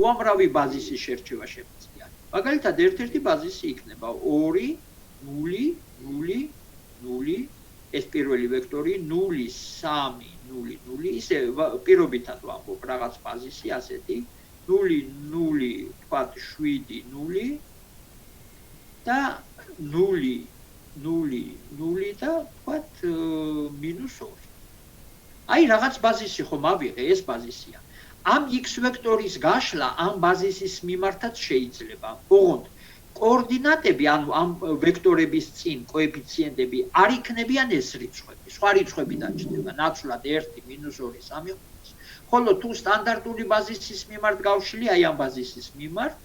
უამრავი ბაზისის შერჩევა შემიძლია. მაგალითად, ერთ-ერთი ბაზისი იქნება 2 0 0 0 ეს პირველი ვექტორი 0 3 0 0 ისე პირობითად ვამბობ რაღაც ბაზისი ასეთი 0 0 თქვათ 7 0 და 0 0 0 და თქვათ -2. აი რაღაც ბაზისი ხომ ავიღე, ეს ბაზისია. ამ x ვექტორის გაშლა ამ ბაზისის მიმართაც შეიძლება. ოღონდ კოორდინატები, ანუ ამ ვექტორების წინ კოეფიციენტები არ იქნებიან ეს რიცხვები. სხვა რიცხვები დაჭდება, ნაცვლად 1 -2 3 5. ხოლო თუ სტანდარტული ბაზისის მიმართ გავშლი, აი ამ ბაზისის მიმართ,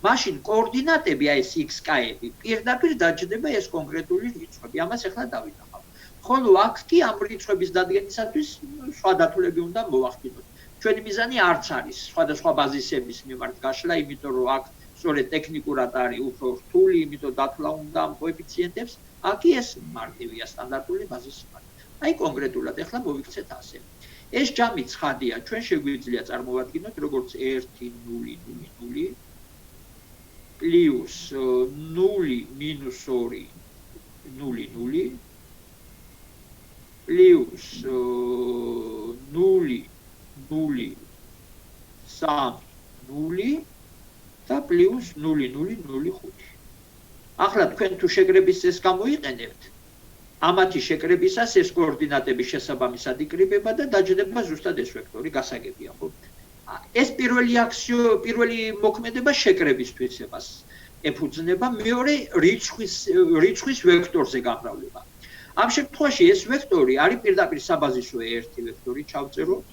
მაშინ კოორდინატები, აი ეს x-კაები, პირდაპირ დაჭდება ეს კონკრეტული რიცხვები. ამას ახლა დავინახავ. ხოლო აქ კი ამ რიცხვების დადგენისათვის სხვა დათვლები უნდა მოვახდინოთ. ჩვენი მიზანი არც არის სხვადასხვა ბაზისების მიმართ გაშლა, იმიტომ რომ აქ სწორედ ტექნიკურად არის უფრო რთული, იმიტომ დათვლა უნდა ამ კოეფიციენტებს. აქ ეს მარტივია სტანდარტული ბაზისი. აი კონკრეტულად ახლა მოვიქცეთ ასე. ეს ჯამი ცხადია, ჩვენ შეგვიძლია წარმოვადგინოთ როგორც 1 0 0 0 პლუს 0 - 2 0 0 პლუს 0 0 3 0 და პლუს 0 0 0 5. ახლა თქვენ თუ შეკრების წესს გამოიყენებთ, ამათი შეკრებისას ეს კოორდინატები შესაბამისად იკრიბება და დაჯდება ზუსტად ეს ვექტორი, გასაგებია, ხო? ეს პირველი მოქმედება შეკრებისთვისებას ეფუძნება, მეორე რიცხვის ვექტორზე გამრავლება. ამ შემთხვევაში ეს ვექტორი არის პირდაპირ საბაზისო ერთი ვექტორი, ჩავწეროთ.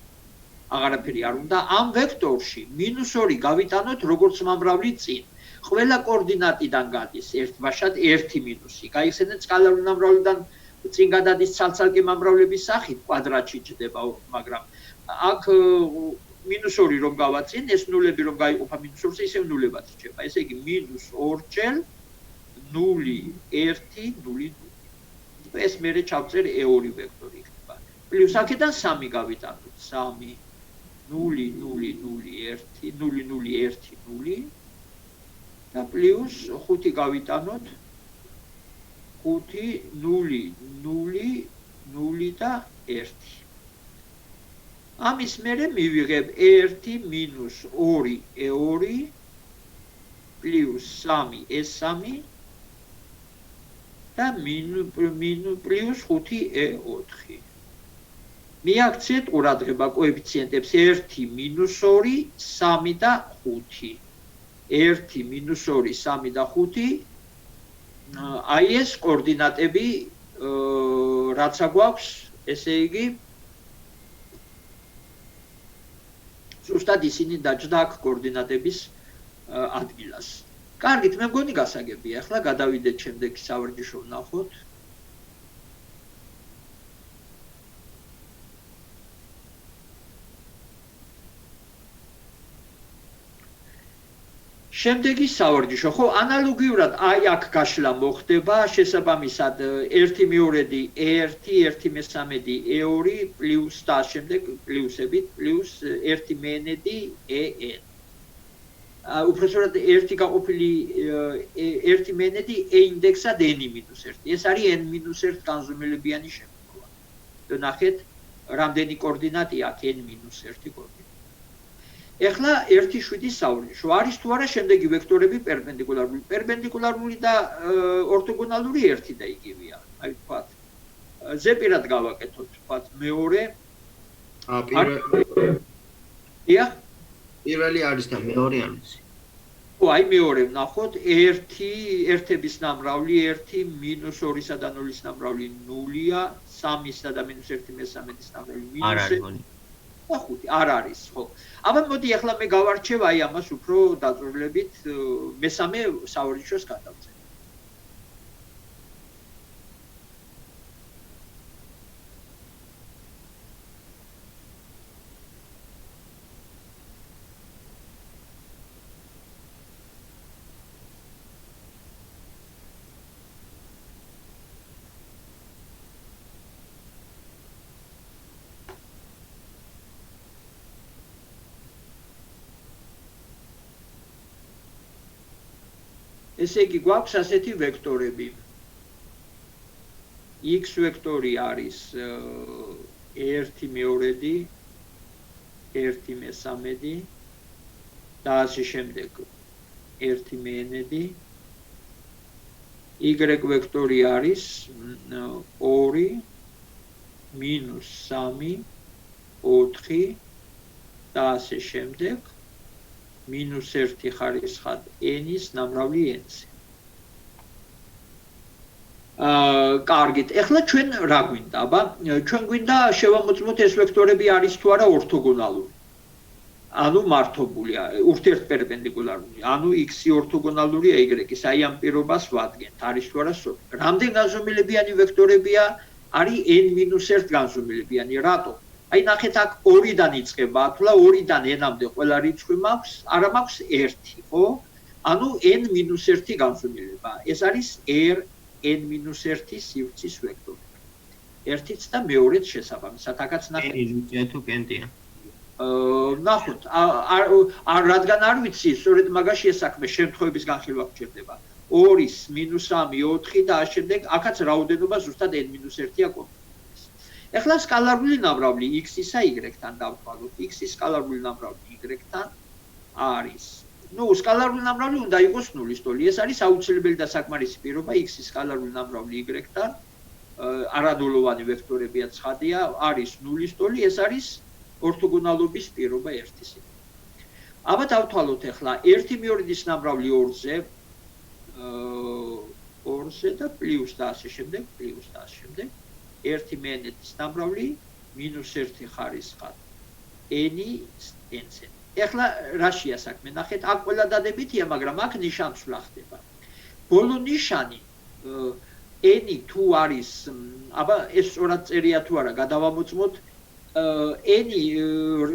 აღარაფერი არ უნდა. ამ ვექტორში -2 გავიტანოთ როგორც მომრავლი წინ. ყველა კოორდინატიდან გადის ერთბაშად 1 მინუსი. გაიხსენეთ სკალარული მომრავლიდან წინ გადადის ცალ-ცალკე მომრავლების სახით კვადრატში ჯდება, მაგრამ აქ -2 რომ გავაწინ, ეს ნულები რომ გაიყოფა -2-ზე, ისევ ნულებად რჩება. ესე იგი -2 ჯერ 0 1 0 0. ეს მერე ჩავწერ E2 ვექტორი იქნება. პლუს აქედან 3 გავიტანოთ. 3 0 0 0 1 0 0 1 0 და პლუს 5 გავიტანოთ 5 0 0 0 და 1. ამის მერე მივიღებ 1 - 2 E2 პლუს 3 S3 და პლუს 5 E4. მიაქციეთ ყურადღება კოეფიციენტებს 1 - 2 3 და 5. 1 - 2 3 და 5. აი ეს კოორდინატები რაც აგვაქვს, ესე იგი ზუსტად ისინი დაჯდა აქ კოორდინატების ადგილას. კარგით, მე მგონი გასაგებია. ახლა გადავიდეთ შემდეგი სავარჯიშო ვნახოთ. შემდეგი სავარჯიშო, ხო, ანალოგიურად აი აქ გაშლა მოხდება, შესაბამისად 1 მეორედი E1, 1 მესამედი E2 პლუს და შემდეგ პლუსებით პლუს 1 მეენედი EN. უпроსტად 1 გაყოფილი 1 მეენედი E ინდექსად N-1. ეს არის N-1 განზომილებიანი შემთხვევა. ნახეთ, რამდენი კოორდინატია აქ N-1 კოორდინატი. ეხლა 1-7 სავარჯიშო არის თუ არა შემდეგი ვექტორები პერპენდიკულარული. პერპენდიკულარული და ორთოგონალური ერთი და იგივეა. აი ვთქვათ, ზეპირად გავაკეთოთ, ვთქვათ, მეორე. პირველი არის და მეორე არის. ო, აი მეორე ვნახოთ, 1 ერთების ნამრავლი 1 - 2-სა და 0-ის ნამრავლი 0-ია, 3-ისა და -1 მესამედის ნამრავლი -1. და 5 არ არის, ხო. აბა მოდი ახლა მე გავარჩევ აი ამას უფრო დაწვრილებით მესამე სავარჯიშოს გადავწერ. ესე იგი გვაქვს ასეთი ვექტორები. x ვექტორი არის 1/2, 1/3 და ასე შემდეგ 1/n. y ვექტორი არის 2 -3 4 და ასე შემდეგ -1 ხარისხად n-ის ნამრავლი n-ზე. კარგით, ეხლა ჩვენ რა გვინდა? აბა, ჩვენ გვინდა შევამოწმოთ ეს ვექტორები არის თუ არა ორთოგონალური. ანუ მართობულია, ურთიერთპერპენდიკულარული. ანუ x-ი ორთოგონალურია y-ის, აი ამ პირობას ვადგენთ, არის თუ არა სწორი. რამდენ განზომილებიანი ვექტორებია? არის n-1 განზომილებიანი. რატო? აი ნახეთ აქ 2-დან იწყება, ახლა 2-დან n-მდე ყველა რიცხვი მაქვს, არა მაქვს 1, ხო? ანუ n-1 განზომილება. ეს არის n-1 სივრცის ვექტორი. ერთიც და მეორეც შესაბამისად, აქაც ნახეთ. n-ია თუ n-ია. ნახოთ, რადგან არ ვიცი, სწორედ მაგაში ეს საქმე შემთხვევების განხილვა გჭირდება. 2 -3 4 და ამ შემდეგ აქაც რაოდენობა ზუსტად n-1-ია კონტაქტის. ეხლა სკალარული ნამრავლი x-ისა y-თან დავთვალოთ. x-ის სკალარული ნამრავლი y-თან არის. სკალარული ნამრავლი უნდა იყოს 0-ის ტოლი. ეს არის აუცილებელი და საკმარისი პირობა x-ის სკალარული ნამრავლი y-თან. არანულოვანი ვექტორებია ცხადია, არის 0-ის ტოლი, ეს არის ორთოგონალობის პირობა 1-ზე. აბა დავთვალოთ ახლა 1/2-ის ნამრავლი 2-ზე, 2-ზე და პლუს და ასე შემდეგ, პლუს და ასე შემდეგ. 1/n-ის ნამრავლი -1 ხარისხად n-ზე. ეხლა რაშია საქმე? ნახეთ, აქ ყველა დადებითია, მაგრამ აქ ნიშანსვლა ხდება. ბოლო ნიშანი n თუ არის, აბა ეს სწორად წერია თუ არა, გადავამოწმოთ. n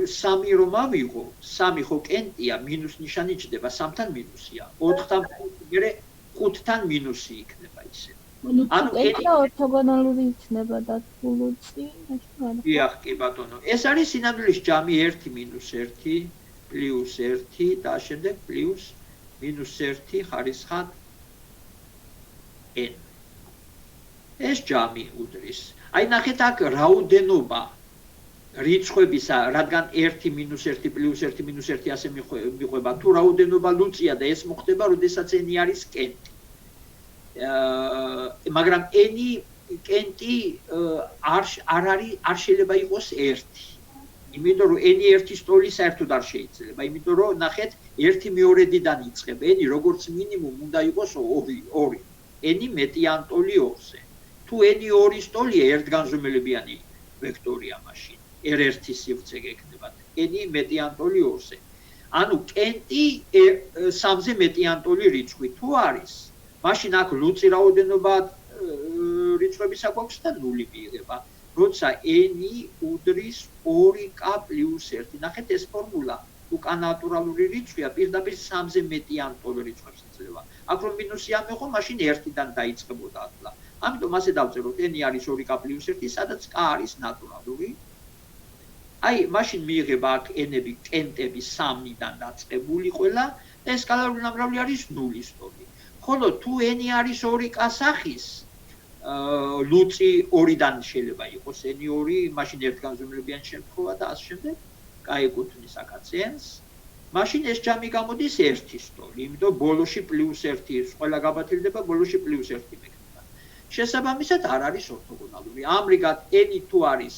3 რომ ავიღო, 3 ხო კენტია, მინუს ნიშანი ჯდება, 3-თან მინუსია. 4-თან მერე 5-თან მინუსი იქნება ისე. ანუ n ორთოგონალური იქნება და თულუცი, მაშინ დიახ, კი ბატონო. ეს არის სინამდვილის ჯამი 1 - 1 პლუს 1 და შემდეგ პლუს -1 ხარისხად n. ეს ჯამი უდრის. აი ნახეთ აქ რაოდენობა რიცხვებისა, რადგან 1 - 1 პლუს 1 - 1 ასე მიყვება, თუ რაოდენობა ლუწია და ეს მოხდება, როდესაც n არის კენტი. მაგრამ n კენტი არ შეიძლება იყოს 1. იმიტომ რომ n 1-ის ტოლი საერთოდ არ შეიძლება. იმიტომ რომ ნახეთ 1/2-დან იწყება, n როგორც მინიმუმ უნდა იყოს 2. n მეტიან ტოლი 2-ზე. თუ n 2-ის ტოლია ერთგანზომილებიანი ვექტორია მაშინ. r1 სივრცე გექნება. n მეტიან ტოლი 2-ზე. ანუ კენტი 3-ზე მეტიან ტოლი რიცხვი თუ არის, მაშინ აქ ლუწი რაოდენობა რიცხვებისა გვაქვს და 0 მიიღება. როცა n უდრის 2k + 1. ნახეთ ეს ფორმულა უკან ნატურალური რიცხვია, პირდაპირ 3-ზე მეტიან ტოლ რიცხვებს იძლევა. აქ რომ მინუსი ამეღო, მაშინ 1-დან დაიწყებოდა ახლა. ამიტომ ასე დავწეროთ, n არის 2k + 1, სადაც k არის ნატურალური. აი, მაშინ მიიღება აქ n-ები, კენტები 3-დან დაწყებული ყველა და ეს სკალარული ნამრავლი არის 0-ის ტოლი. ხოლო თუ n არის 2k სახის, ლუწი 2-დან შეიძლება იყოს n2, მაშინ ერთგანზომილებიანი შემთხვევა და ასე შემდეგ, გაეკუთვნის აქაც n-ს, მაშინ ეს ჯამი გამოდის 1-ის ტოლი, იმიტომ ბოლოში +1, ყველა გაბათილდება, ბოლოში +1 მექნება. შესაბამისად არ არის ორთოგონალური. ამრიგად n თუ არის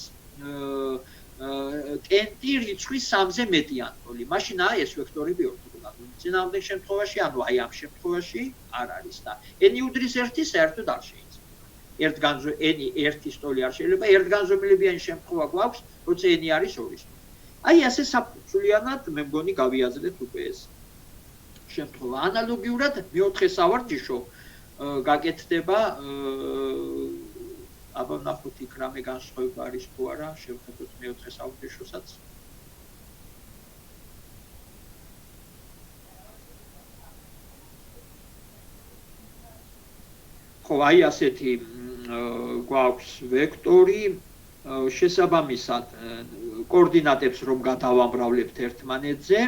კენტი რიცხვი 3-ზე მეტიან ტოლი, მაშინ ეს ვექტორები ორთოგონალური. წინააღმდეგ შემთხვევაში, ანუ აი ამ შემთხვევაში არ არის და n უდრის 1 საერთოდ არ შეიძლება. n 1-ის ტოლი არ შეიძლება, ერთგანზომილებიანი შემთხვევა გვაქვს, როცა n არის 2-ის ტოლი. აი ასე საფუძვლიანად მე მგონი გავიაზრეთ უკვე ეს შემთხვევა. ანალოგიურად მეოთხე სავარჯიშო გაკეთდება, აბა ნახოთ იქ რამე განსხვავება არის თუ არა, შევხედოთ მეოთხე სავარჯიშოსაც. ხო, აი ასეთი გვაქვს ვექტორი, შესაბამისად კოორდინატებს რომ გადავამრავლებთ ერთმანეთზე,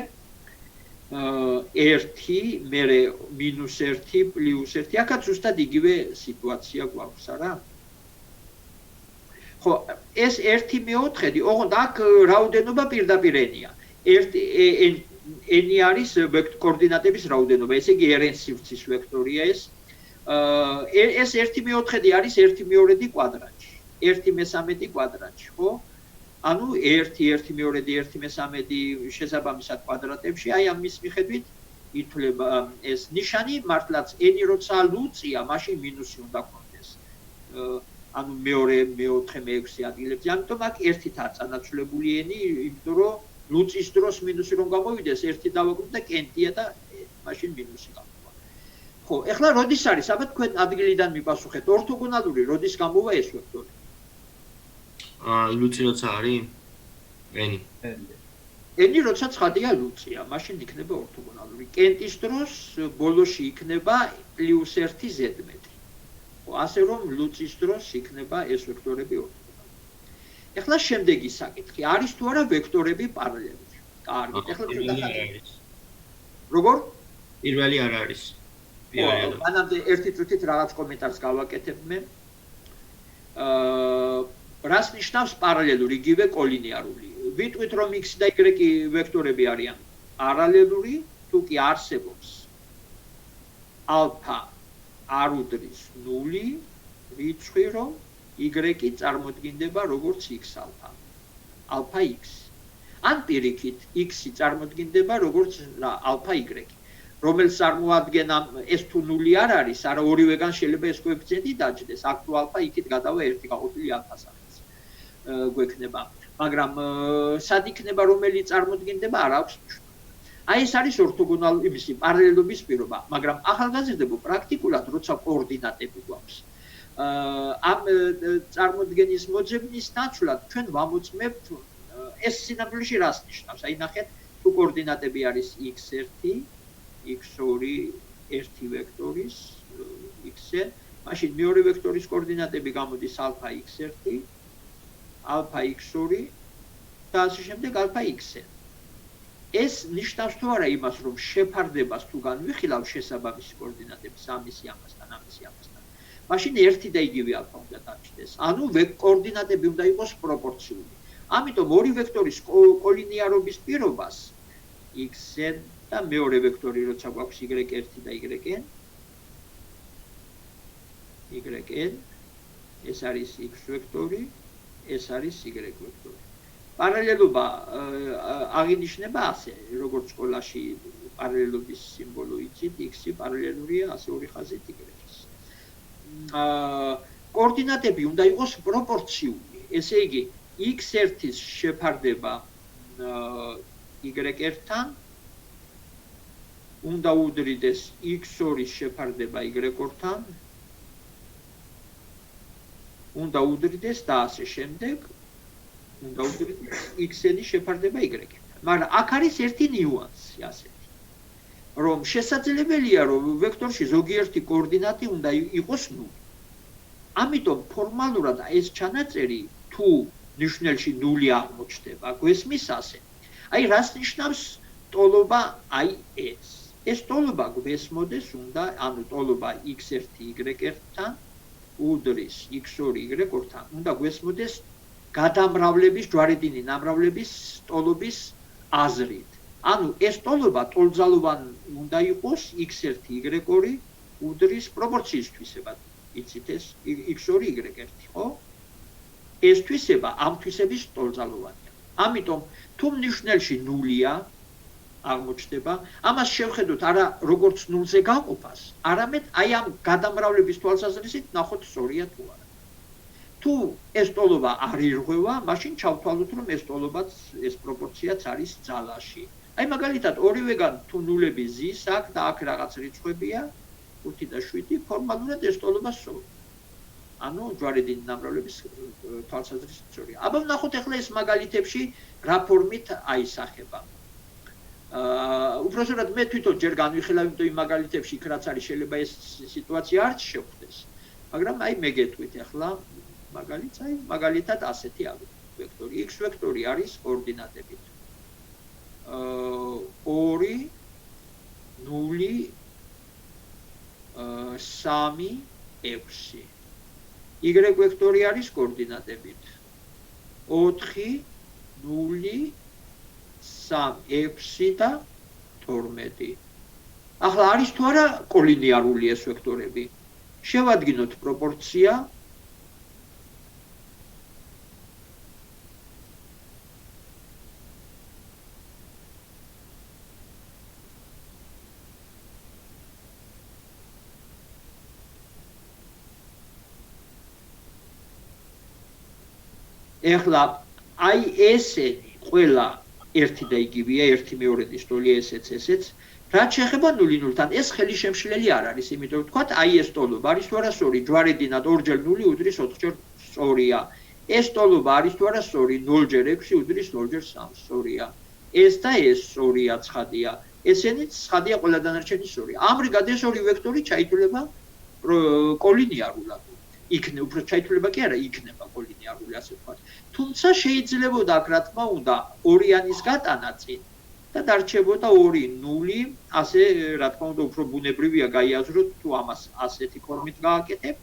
1 მერე -1 +1 აქაც ზუსტად იგივე სიტუაცია გვაქვს არა ხო ეს 1/4 ოღონდ აქ რაოდენობა პირდაპირ ენია 1 ენი არის კოორდინატების რაოდენობა ესე იგი rn სივრცის ვექტორია ეს 1/4 არის 1/2 კვადრატში 1/13 კვადრატში ხო ანუ 1/2 1/13 შესაბამისად კვადრატებში აი ამის მიხედვით ითვლება ეს ნიშანი მართლაც n როცა ლუწია მაშინ მინუსი უნდა გქონდეს ანუ მეორე მეოთხე მეექვსე ადგილებზე ამიტომ აქ ერთითაა წანაცვლებული n იმიტომ რომ ლუწის დროს მინუსი რომ გამოვიდეს ერთი დავაკვირდით და კენტია და მაშინ მინუსი გამოვა ხო ეხლა როდის არის აბა თქვენ ადგილიდან მიპასუხეთ ორთოგონალური როდის გამოვა ეს ვექტორი ლუცი როცა არის? ენი. ენი როცა ცხადია ლუცია, მაშინ იქნება ორთოგონალური. კენტის დროს ბოლოში იქნება +1 ზედმეტი. ხო, ასე რომ ლუცის დროს იქნება ეს ვექტორები ორთოგონალური. ეხლა შემდეგი საკითხი, არის თუ არა ვექტორები პარალელური? კარგი, ეხლა არის. როგორ? პირველი არ არის. მანამდე ერთი წუთით რაღაც კომენტარს გავაკეთებ მე. რას ნიშნავს პარალელური, იგივე კოლინიარული? ვიტყვით რომ x და y ვექტორები არიან პარალელური, თუ კი არსებობს ალფა არ უდრის 0, ვიტყვი რომ y წარმოდგინდება როგორც x ალფა. ალფა x. ან პირიქით x წარმოდგინდება როგორც ალფა y. რომელიც წარმოადგენს ეს თუ 0 არ არის, არა ორივეგან შეიძლება ეს კოეფიციენტი დაჯდეს. აქ თუ ალფა იქით გადავა 1 გაყოფილი ალფასთან. გვექნება, მაგრამ სად იქნება რომელი წარმოდგინდება არ აქვს მნიშვნელობა. აი ეს არის ორთოგონალური იმისი პარალელობის პირობა, მაგრამ ახალგაზრდებო პრაქტიკულად როცა კოორდინატები გვაქვს. ამ წარმოდგენის მოძებნის ნაცვლად ჩვენ ვამოწმებთ ეს სინამდვილეში რას ნიშნავს? აი ნახეთ, თუ კოორდინატები არის x1, x2, ერთი ვექტორის x-ზე, მაშინ მეორე ვექტორის კოორდინატები გამოდის ალფა x1 alpha x2 და ასე შემდეგ alpha x-ზე. ეს ნიშნავს თუ არა იმას, რომ შეფარდებას თუ განვიხილავ შესაბამისი კოორდინატების ამისი ამასთან. მაშინ ერთი და იგივე alpha უნდა დაჭდეს. ანუ კოორდინატები უნდა იყოს პროპორციული. ამიტომ ორი ვექტორის კოლინიარობის პირობას x-ზე და მეორე ვექტორი როცა გვაქვს y1 და yn ეს არის x ვექტორი ეს არის y ვექტორი. პარალელობა აღინიშნება ასე, როგორც სკოლაში პარალელობის სიმბოლო იცით, x-ი პარალელურია ასე ორი ხაზით y-ის. კოორდინატები უნდა იყოს პროპორციული. ესე იგი, x1-ის შეფარდება y1-თან უნდა უდრიდეს x2-ის შეფარდება y2-თან უნდა უდრიდეს და ასე შემდეგ უნდა უდრიდეს x-ის შეფარდება y-თან. მაგრამ აქ არის ერთი ნიუანსი ასეთი, რომ შესაძლებელია, რომ ვექტორში ზოგიერთი კოორდინატი უნდა იყოს 0. ამიტომ ფორმალურად ეს ჩანაწერი თუ ნიშნელში 0 აღმოჩნდება, გვესმის ასე. აი რას ნიშნავს ტოლობა აი ეს? ეს ტოლობა გვესმოდეს უნდა, ანუ ტოლობა x1 y1-თან უდრის x2 y2-თან უნდა გვესმოდეს გადამრავლების ჯვარედინი ნამრავლების ტოლობის აზრით. ანუ ეს ტოლობა ტოლძალოვანი უნდა იყოს x1 y2 უდრის პროპორციის თვისებად. იცით ეს x2 y1, ხო? ეს თვისება ამ თვისების ტოლძალოვანია. ამიტომ თუ მნიშვნელში 0-ია აღმოჩნდება, ამას შევხედოთ არა როგორც 0-ზე გაყოფას, არამედ აი ამ გადამრავლების თვალსაზრისით ნახოთ სწორია თუ არა. თუ ეს ტოლობა არ ირღვევა, მაშინ ჩავთვალოთ, რომ ეს ტოლობაც, ეს პროპორციაც არის ძალაში. აი მაგალითად, ორივეგან თუ ნულები ზის აქ და აქ რაღაც რიცხვებია, 5 და 7, ფორმალურად ეს ტოლობა სწორია. ანუ ჯვარედინი ნამრავლების თვალსაზრისით სწორია. აბა ვნახოთ ახლა ეს მაგალითებში რა ფორმით აისახება. უпроსტად მე თვითონ ჯერ განვიხილავ, იმიტომ იმ მაგალითებში იქ რაც არის შეიძლება ეს სიტუაცია არ შეხვდეს. მაგრამ აი მე გეტყვით ახლა მაგალითს, აი მაგალითად ასეთი არის ვექტორი x ვექტორი არის კოორდინატებით 2 0 3 6 Y ვექტორი არის კოორდინატებით 4 0 3 6 და 12 ახლა არის თუ არა კოლინიარული ეს ვექტორები შევადგინოთ პროპორცია ეხლა აი ესენი ყველა ერთი და იგივეა, ერთი მეორედი სტოლია ესეც. რაც შეეხება 0-0-თან, ეს ხელი შემშლელი არ არის, იმიტომ რომ თქვათ, აი ეს სტოლობა არის თუ არა სწორი, ჯვარედინად 2-ჯერ 0 უდრის 4-ჯერ სწორია. ეს სტოლობა არის თუ არა სწორი, 0-ჯერ 6 უდრის 0-ჯერ 3 სწორია. ეს და ეს სწორია, ცხადია. ესენიც ცხადია ყველა დანარჩენი სწორია. ამრიგად ეს ორი ვექტორი ჩაითვლება კოლინიარულად. იქნება უფრო ჩაითვლება კი არა, იქნება კოლინიარული ასე ვთქვათ. თუმცა შეიძლებოდა აქ რა თქმა უნდა ორიანის გატანა წინ და დარჩებოდა 2-0, ასე რა თქმა უნდა უფრო ბუნებრივია გაიაზროთ თუ ამას ასეთი ფორმით გააკეთებ.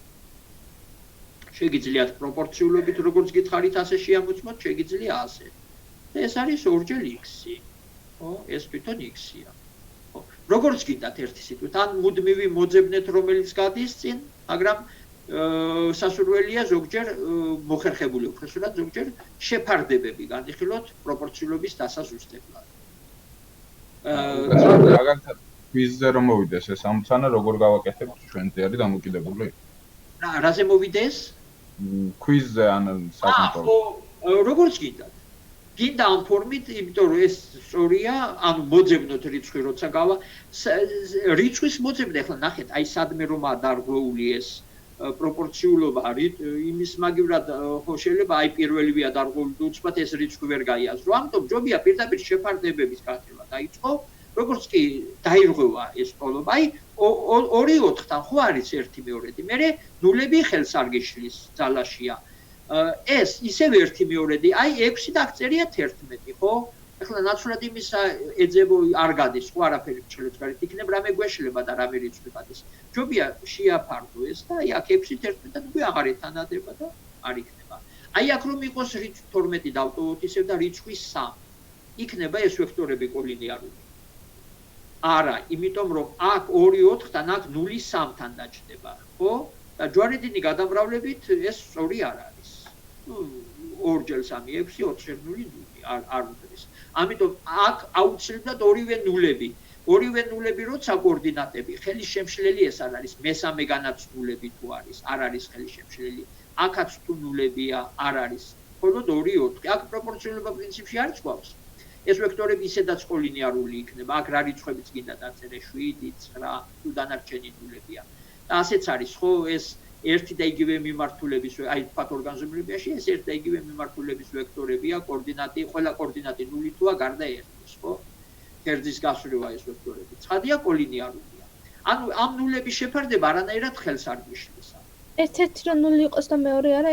შეგიძლიათ პროპორციულობით როგორც გითხარით ასე შეამოწმოთ, შეგიძლია ასე. და ეს არის 2-ჯერ x-ი. ხო, ეს თვითონ x-ია. ხო, როგორც გინდათ ერთი სიტყვით, ან მუდმივი მოძებნეთ რომელიც გადის წინ, მაგრამ სასურველია ზოგჯერ მოხერხებული უხეშურად ზოგჯერ შეფარდებები განიხილოთ პროპორციულობის დასაზუსტებლად. მაგალითად ქვიზზე რომ მოვიდეს ეს ამცანა როგორ გავაკეთებთ ჩვენზე არის დამოკიდებული? რაზე მოვიდეს? ქვიზზე ან საკონტროლო. როგორც გინდათ. გინდა ამ ფორმით, იმიტომ რომ ეს სწორია, ანუ მოძებნოთ რიცხვი როცა გავა. რიცხვის მოძებნა ახლა ნახეთ, აი სადმე რომაა დარღვეული ეს პროპორციულობა არის იმის მაგივრად ხო შეიძლება აი პირველივეა დარღვეული და უცბად ეს რიცხვი ვერ გაიაზრო. ამიტომ ჯობია პირდაპირ შეფარდებების გაკეთება დაიწყო, როგორც კი დაირღვევა ეს სტოლობა. აი 2-4-თან ხო არის 1-2. მერე ნულები ხელს არ გიშლის ძალაშია. ეს ისევ 1-2, აი 6 და აქ წერია 11, ხო? ახლა ნაცვლად იმისა ეძებო არ გადის, სხვა არაფერი ჩელებს გარეთ იქნებ რამე გვეშლება და რამე რიცხვი გადის. ჯობია შეაფარდო ეს და აი აქ 6-11 და თქვი აღარ ეთანადება და არ იქნება. აი აქ რომ იყოს რიცხვი 12 დავტოვოთ ისევ და რიცხვი 3. იქნება ეს ვექტორები კოლინიარული. არა, იმიტომ რომ აქ 2-4-თან აქ 0-3-თან დაჭდება, ხო? და ჯვარედინი გადამრავლებით ეს სწორი არ არის. 2-ჯერ 3 6 4-ჯერ 0 0 არ უდრის. ამიტომ აქ აუცილებლად ორივე ნულები. ორივე ნულები როცა კოორდინატები, ხელის შემშლელი ეს არ არის, მესამეგანაც ნულები თუ არის, არ არის ხელის შემშლელი. აქაც თუ ნულებია, არ არის. მხოლოდ 2-4. აქ პროპორციულობა პრინციპში არ წვავს. ეს ვექტორები ისედაც კოლინიარული იქნება. აქ რა რიცხვებიც გინდა დაწერე 7, 9, თუ დანარჩენი ნულებია. და ასეც არის, ხო, ეს ერთი და იგივე მიმართულების, აი თქვათ ორგანიზმებიაში ეს ერთი და იგივე მიმართულების ვექტორებია, კოორდინატი, ყველა კოორდინატი 0 თუა გარდა 1-ის, ხო? კერძის გასვლია ეს ვექტორები. ცხადია კოლინიარულია. ანუ ამ ნულების შეფარდება არანაირად ხელს არ გიშლის. ერთ-ერთი რომ 0 იყოს და მეორე არა,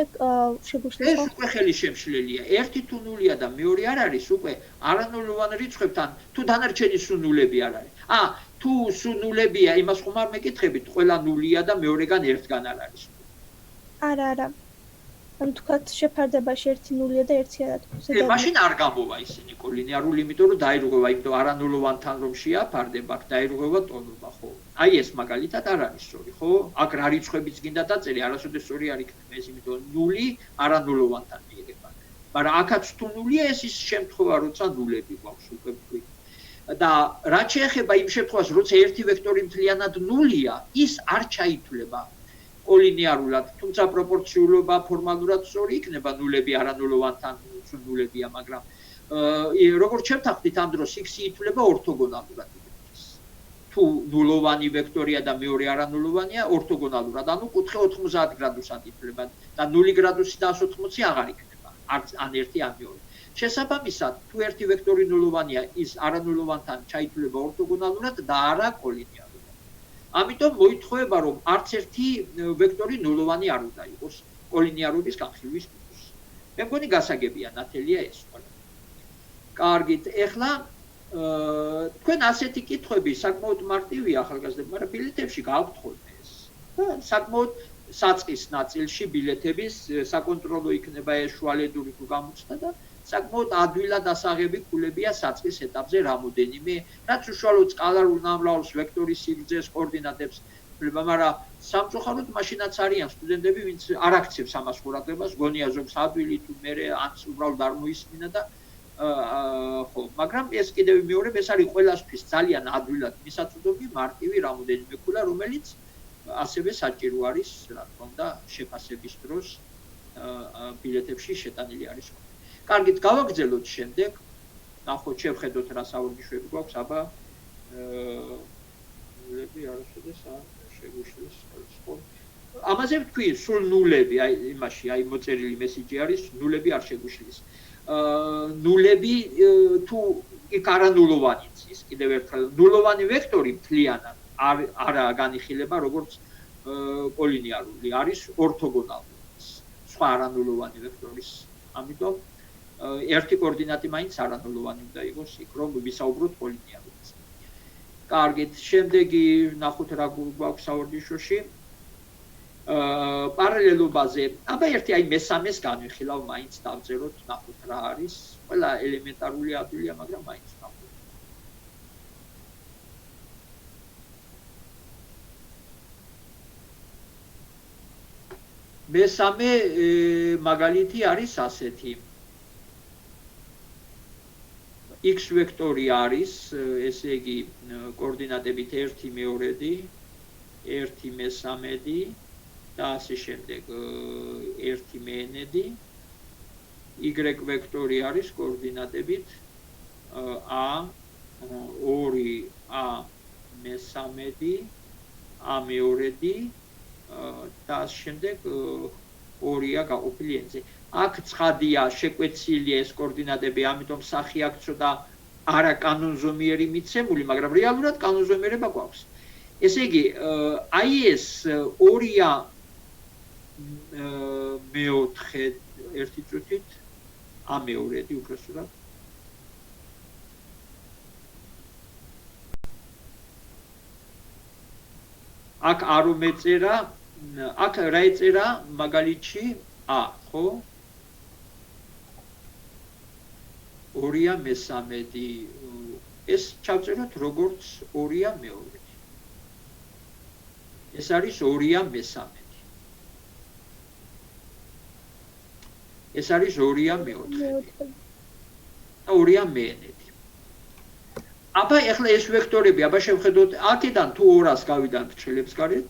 შეგვიშლის. ეს უკვე ხელი შემშლელია. ერთი თუ 0-ია და მეორე არ არის, უკვე არანულოვან რიცხვებთან თუ დანარჩენი სულ ნულები არ არის. თუ სულ ნულებია, იმას ხომ არ მეკითხებით, ყველა ნულია და მეორეგან ერთგან არ არის. არა. ანუ თქვათ შეფარდებაში 1-0-ია და 1-ია და თუ მაშინ არ გამოვა ისინი კოლინიარული, იმიტომ რომ დაირღვევა, იმიტომ არანულოვანთან რომ შეაფარდება, აქ დაირღვევა ტოლობა, ხო? აი ეს მაგალითად არ არის სწორი, ხო? აქ რა რიცხვებიც გინდა დაწერე, არასოდეს სწორი არ იქნება ეს, იმიტომ 0 არანულოვანთან მიიღება. მაგრამ აქაც თუ 0-ია, ეს ის შემთხვევა, როცა ნულები გვაქვს უკვე ვთქვით. და რაც შეეხება იმ შემთხვევას, როცა ერთი ვექტორი მთლიანად 0-ია, ის არ ჩაითვლება კოლინიარულად, თუმცა პროპორციულობა ფორმალურად სწორი იქნება, ნულები არანულოვანთან ნულებია, მაგრამ როგორც შევთანხმდით ამ დროს x ითვლება ორთოგონალურად. თუ ნულოვანი ვექტორია და მეორე არანულოვანია, ორთოგონალურად, ანუ კუთხე 90 გრადუსად ითვლება და 0 გრადუსი და 180 აღარ იქნება, ან ერთი ან მეორე. შესაბამისად, თუ ერთი ვექტორი ნულოვანია, ის არანულოვანთან ჩაითვლება ორთოგონალურად და არა კოლინიარულად. ამიტომ მოითხოვება, რომ არც ერთი ვექტორი ნულოვანი არ უნდა იყოს კოლინიარობის განხილვის დროს. მე მგონი გასაგებია, ნათელია ეს ყველა. კარგით, ეხლა თქვენ ასეთი კითხვები საკმაოდ მარტივია ახალგაზრდებმა, მაგრამ ბილეთებში გააქვთ ხოლმე ეს. და საკმაოდ საწყის ნაწილში ბილეთების საკონტროლო იქნება ეს შუალედური თუ გამოჩნდა და საკმაოდ ადვილად ასაღები ქულებია საწყის ეტაპზე რამოდენიმე, რაც უშუალოდ სკალარულ ნამრავლს, ვექტორის სიგრძეს, კოორდინატებს ვლება, მაგრამ სამწუხაროდ მაშინაც არიან სტუდენტები, ვინც არ აქცევს ამას ყურადღებას, გონია ზოგს ადვილი თუ მერე ან უბრალოდ არ მოისმინა და ხო, მაგრამ ეს კიდევ მეორე, ეს არის ყველასთვის ძალიან ადვილად მისაწვდომი მარტივი რამოდენიმე ქულა, რომელიც ასევე საჭირო არის, რა თქმა უნდა, შეფასების დროს ბილეთებში შეტანილი არის. კარგით, გავაგრძელოთ შემდეგ. ნახოთ, შევხედოთ რა საუბრიშვები გვაქვს, აბა ნულები არასოდეს არ შეგვიშლის ხო. ამაზე ვთქვი, სულ ნულები, აი იმაში, აი მოწერილი მესიჯი არის, ნულები არ შეგვიშლის. ნულები თუ იქ არანულოვანიც ის კიდევ ერთხელ ნულოვანი ვექტორი მთლიანად არა განიხილება როგორც კოლინიარული, არის ორთოგონალური. სხვა არანულოვანი ვექტორის, ამიტომ ერთი კოორდინატი მაინც არანულოვანი უნდა იყოს იქ, რომ ვისაუბროთ კოლინიარულს. კარგით, შემდეგი ნახოთ რა გვაქვს საუბრიშოში. პარალელობაზე, აბა ერთი აი მესამეს განვიხილავ, მაინც დავწეროთ, ნახოთ რა არის. ყველა ელემენტარული ადვილია, მაგრამ მაინც ნახოთ. მესამე მაგალითი არის ასეთი. x ვექტორი არის, ესე იგი, კოორდინატებით 1 მეორედი, 1 მესამედი და ასე შემდეგ 1 მეენედი. y ვექტორი არის კოორდინატებით a 2a მესამედი, a მეორედი და ასე შემდეგ 2-ა გაყოფილი n-ზე. აქ ცხადია შეკვეცილი ეს კოორდინატები, ამიტომ სახე აქვს ცოტა არა კანონზომიერი მიცემული, მაგრამ რეალურად კანონზომიერება გვაქვს. ესე იგი, აი ეს 2-ა მეოთხე ერთი წუთით a მეორედი უბრალოდ აქ არ უმეწერა, აქ რა ეწერა მაგალითში a, ხო? 2-ა მესამედი, ეს ჩავწეროთ როგორც 2-ა მეორედი. ეს არის 2-ა მესამედი. ეს არის 2-ა მეოთხე. და 2-ა მეენედი. აბა ეხლა ეს ვექტორები, აბა შევხედოთ, აქედან თუ 200-ს გავიდან ფრჩელებს გარეთ.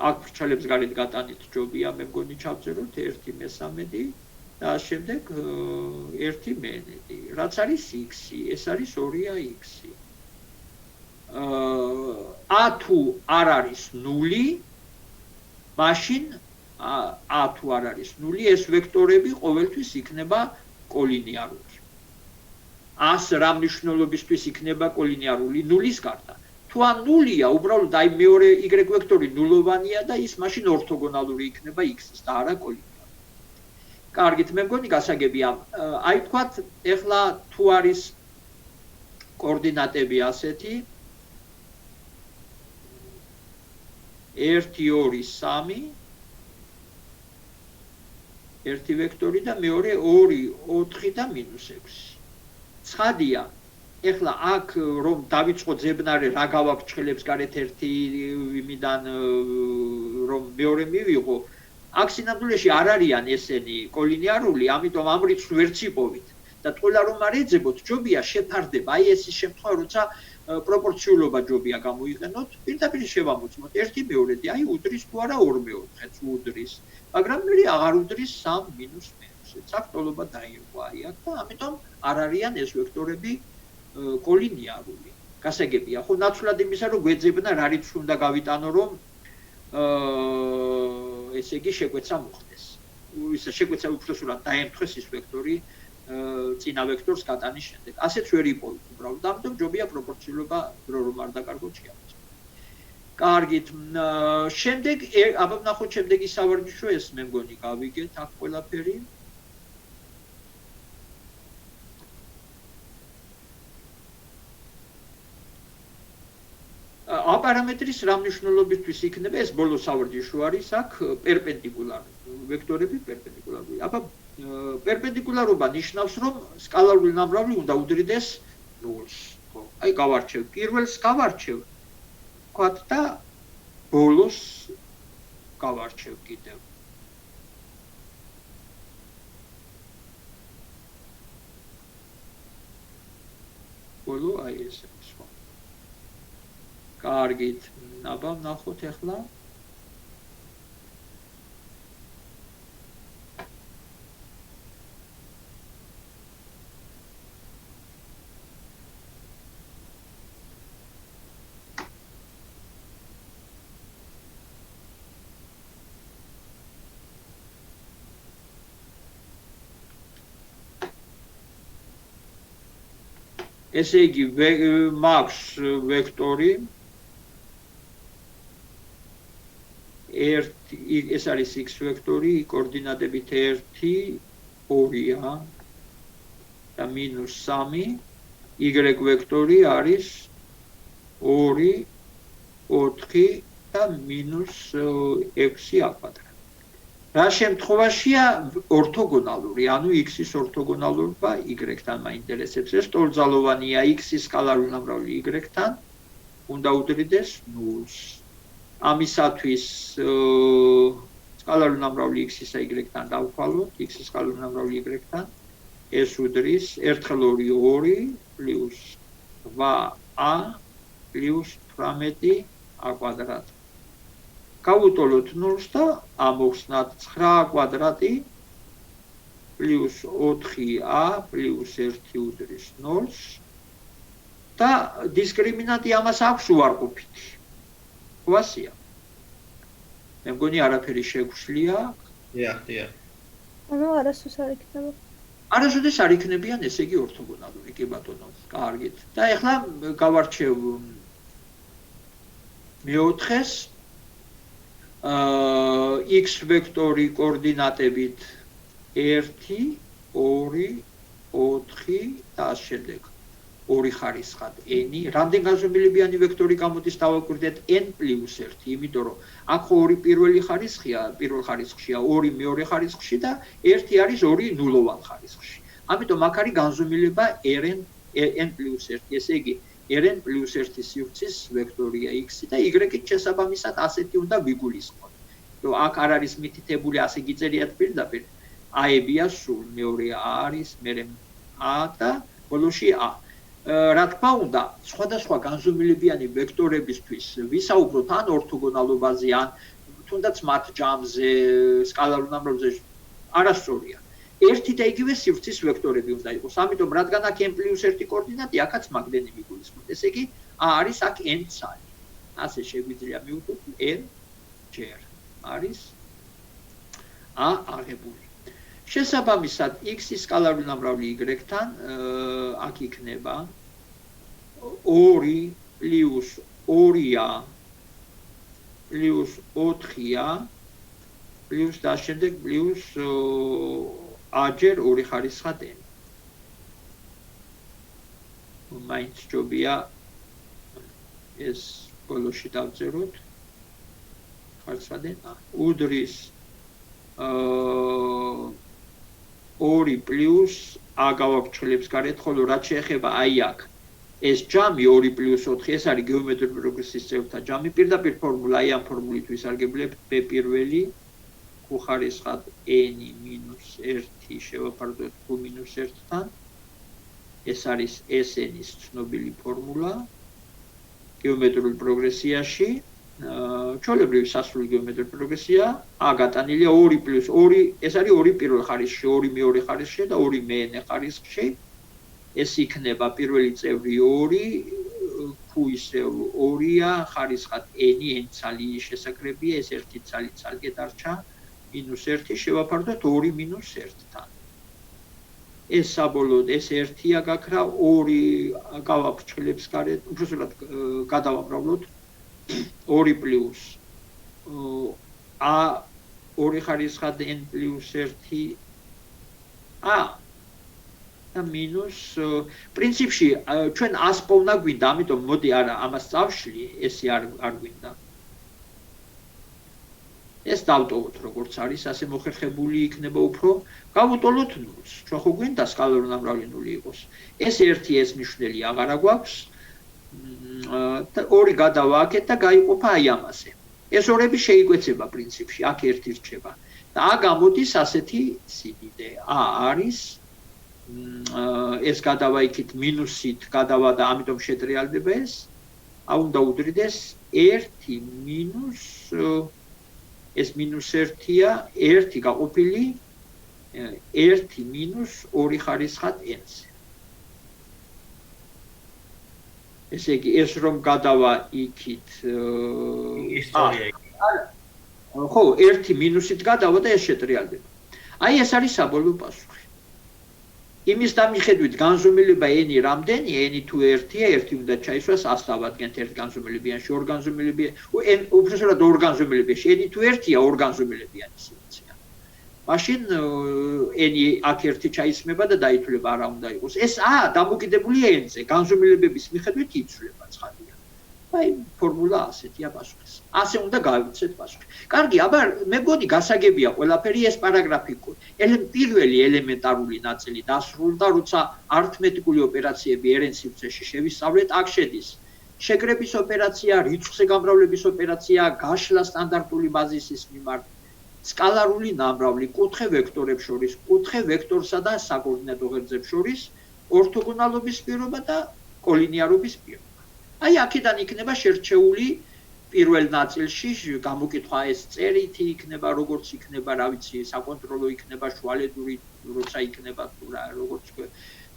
აქ ფრჩელებს გარეთ გატანით ჯობია, მე მგონი ჩავწეროთ 1 მესამედი. და შემდეგ 1 მეენედი, რაც არის x-ი, ეს არის 2-ა x-ი. a თუ არ არის 0, მაშინ a თუ არ არის 0, ეს ვექტორები ყოველთვის იქნება კოლინიარული. a-ს რა მნიშვნელობისთვის იქნება კოლინიარული 0-ის გარდა. თუ a 0-ია, უბრალოდ აი მეორე y ვექტორი ნულოვანია და ის მაშინ ორთოგონალური იქნება x-ის და არა კოლინიარული. კარგით, მე მგონი გასაგებია. აი თქვათ, ეხლა თუ არის კოორდინატები ასეთი 1 2 3 ერთი ვექტორი და მეორე 2 4 და -6. ცხადია, ეხლა აქ რომ დავიწყო ძებნარე რა გავაქვს ჭხილებს გარეთ ერთი იმიდან რომ მეორე მივიღო, აქ სინამდვილეში არ არიან ესენი კოლინიარული, ამიტომ ამ რიცხვს ვერც იპოვით. და ყველა რომ არ ეძებოთ, ჯობია შეფარდება, აი ეს ის შემთხვევა, როცა პროპორციულობა ჯობია გამოიყენოთ, პირდაპირ შევამოწმოთ 1 მეორედი, აი უდრის თუ არა 2 მეოთხეც უდრის, მაგრამ მე აღარ უდრის 3 -1-ს. აქ ტოლობა დაირღვა აი აქ და ამიტომ არ არიან ეს ვექტორები კოლინიარული. გასაგებია, ხო ნაცვლად იმისა, რომ გვეძებნა რა რიცხვი უნდა გავიტანო, რომ ესე იგი შეკვეცა მოხდეს. ისა შეკვეცა უბრალოდ დაემთხეს ის ვექტორი წინა ვექტორს გატანის შემდეგ. ასეც ვერ იპოვით უბრალოდ, ამიტომ ჯობია პროპორციულობა რომ არ დაკარგოთ შეამოწმოთ. კარგით, შემდეგ აბა ნახოთ შემდეგი სავარჯიშო ეს მე მგონი გავიგეთ აქ ყველაფერი. ა პარამეტრის რა მნიშვნელობისთვის იქნება ეს ბოლო სავარჯიშო არის აქ პერპენდიკულარი ვექტორები პერპენდიკულარული. აბა პერპენდიკულარობა ნიშნავს რომ სკალარული ნამრავლი უნდა უდრიდეს ნულს. ხო, აი გავარჩევ პირველს გავარჩევ. ვთქვათ და ბოლოს გავარჩევ კიდევ. ბოლო აი ეს არის ხო. კარგით, აბა ნახოთ ახლა. ესე იგი მაქვს ვექტორი ეს არის x ვექტორი კოორდინატებით 1 2-ა და -3 y ვექტორი არის 2 4 და -6a კვადრატი. რა შემთხვევაშია ორთოგონალური, ანუ x-ის ორთოგონალურობა y-თან მაინტერესებს. ეს ტოლძალოვანია x-ის სკალარული ნამრავლი y-თან უნდა უდრიდეს ნულს. ამისათვის სკალარული ნამრავლი x-ისა y-თან დავთვალოთ, x-ის სკალარული ნამრავლი y-თან ეს უდრის 1 2 2 პლუს 8a პლუს 18a კვადრატი. გავუტოლოთ ნულს და ამოვხსნათ 9 კვადრატი პლუს 4a პლუს 1 უდრის 0-ს და დისკრიმინანტი ამას აქვს უარყოფითი. ყواسია. მე მგონი არაფერი შეგვშლია. დიახ. ანუ არასდროს არ იქნება. არასოდეს არ იქნებიან, ესე იგი ორთოგონალური, კი ბატონო. კარგით. და ეხლა გავარჩევ მეოთხეს x ვექტორი კოორდინატებით 1 2 4 და ამ შემდეგ 2 ხარისხად n. რამდენ განზომილებიანი ვექტორი გამოდის დავაკვირდეთ n + 1, იმიტომ რომ აქ 2 პირველი ხარისხია, პირველ ხარისხშია 2 მეორე ხარისხში და 1 არის 2 ნულოვან ხარისხში. ამიტომ აქ არის განზომილება n + 1. ესე იგი rn + 1 სივრცის ვექტორია x და y-ით შესაბამისად ასეთი უნდა ვიგულისხმოთ. რომ აქ არ არის მითითებული, ასე გიწერიათ პირდაპირ. a-ებია სულ, მეორე a არის, მერე a და ბოლოში a. რა თქმა უნდა, სხვადასხვა განზომილებიანი ვექტორებისთვის ვისაუბროთ ან ორთოგონალობაზე, ან თუნდაც მათ ჯამზე, სკალარულ ნამრავლზე არასწორია. ერთი და იგივე სივრცის ვექტორები უნდა იყოს. ამიტომ რადგან აქ n + 1 კოორდინატი, აქაც მაგდენი ვიგულისხმოთ. ესე იგი a არის აქ n ცალი. ასე შეგვიძლია მივხვდეთ n ჯერ არის a აღებული. შესაბამისად x-ის სკალარული ნამრავლი y-თან აქ იქნება 2 + 2a + 4a პლუს და შემდეგ პლუს a-ჯერ 2 ხარისხად n. მაინც ჯობია ეს ბოლოში დავწეროთ. ხარისხად n უდრის 2 პლუს a გავავრჩელებს გარეთ, ხოლო რაც შეეხება აი აქ ეს ჯამი 2 + 4 ეს არის გეომეტრიული პროგრესის წევრთა ჯამი. პირდაპირ ფორმულა აი ამ ფორმულით ვისარგებლებ b პირველი ხარისხად n - 1 შევაფარდოთ q - 1-თან. ეს არის SN-ის ცნობილი ფორმულა გეომეტრიულ პროგრესიაში. ჩვეულებრივი სასრული გეომეტრიული პროგრესია a გატანილია 2 + 2, ეს არის 2 პირველ ხარისხში, 2 მეორე ხარისხში და 2 მე-n ხარისხში. ეს იქნება პირველი წევრი 2, q ისევ 2-ა, ხარისხად n ცალი შესაკრებია, ეს 1 ცალი ცალკე დარჩა. -1 შევაფარდოთ 2 - 1-თან. ეს საბოლოოდ ეს 1-ია გაქრა, 2 გავაფრჩხილებს გარეთ, უბრალოდ გადავამრავლოთ 2 პლუს a 2 ხარისხად n + 1 a და მინუს პრინციპში ჩვენ 100 პოვნა გვინდა, ამიტომ მოდი არა ამას წავშლი, ესე არ გვინდა. ეს დავტოვოთ როგორც არის, ასე მოხერხებული იქნება უფრო. გავუტოლოთ ნულს. ჩვენ ხო გვინდა სკალარული ნამრავლი ნული იყოს. ეს ერთი ეს მნიშვნელი აღარა გვაქვს. და ორი გადავააკეთ და გაიყოფა აი ამაზე. ეს ორები შეიკვეცება პრინციპში, აქ ერთი რჩება. და ა გამოდის ასეთი სიდიდე. ა არის ეს გადავაიქით მინუსით გადავა და ამიტომ შეტრიალდება ეს. უნდა უდრიდეს 1 მინუს ეს -1-ია, 1 გაყოფილი 1 მინუს 2 ხარისხად n-ზე. ესე იგი, ეს რომ გადავა იქით ისტორია. ხო, 1 მინუსით გადავა და ეს შეტრიალდება. აი ეს არის საბოლოო პასუხი. იმის დამიხედვით განზომილება n რამდენი, n თუ 1-ია, 1 უნდა ჩაისვას 100 დავადგენთ ერთ განზომილებიანში, ორ განზომილებიან, უბრალოდ ორ განზომილებიაში, n თუ 1-ია, ორ განზომილებიანი სივრცეა. მაშინ n აქ 1 ჩაისმება და დაითვლება არა უნდა იყოს. ეს დამოკიდებულია n-ზე, განზომილებების მიხედვით იცვლება ცხადია. აი ფორმულა ასეთია პასუხის. ასე უნდა გავიცეთ პასუხი. კარგი, აბა მე მგონი გასაგებია ყველაფერი ეს პარაგრაფი. პირველი ელემენტარული ნაწილი დასრულდა, როცა არითმეტიკული ოპერაციები RN სივრცეში შევისწავლეთ, აქ შედის შეკრების ოპერაცია, რიცხვზე გამრავლების ოპერაცია, გაშლა სტანდარტული ბაზისის მიმართ, სკალარული ნამრავლი, კუთხე ვექტორებს შორის, კუთხე ვექტორსა და საკოორდინატო ღერძებს შორის, ორთოგონალობის პირობა და კოლინიარობის პირობა. აი აქედან იქნება შერჩეული პირველ ნაწილში გამოკითხვა ეს წერითი იქნება, როგორც იქნება, რა ვიცი, საკონტროლო იქნება, შუალედური, როცა იქნება, როგორც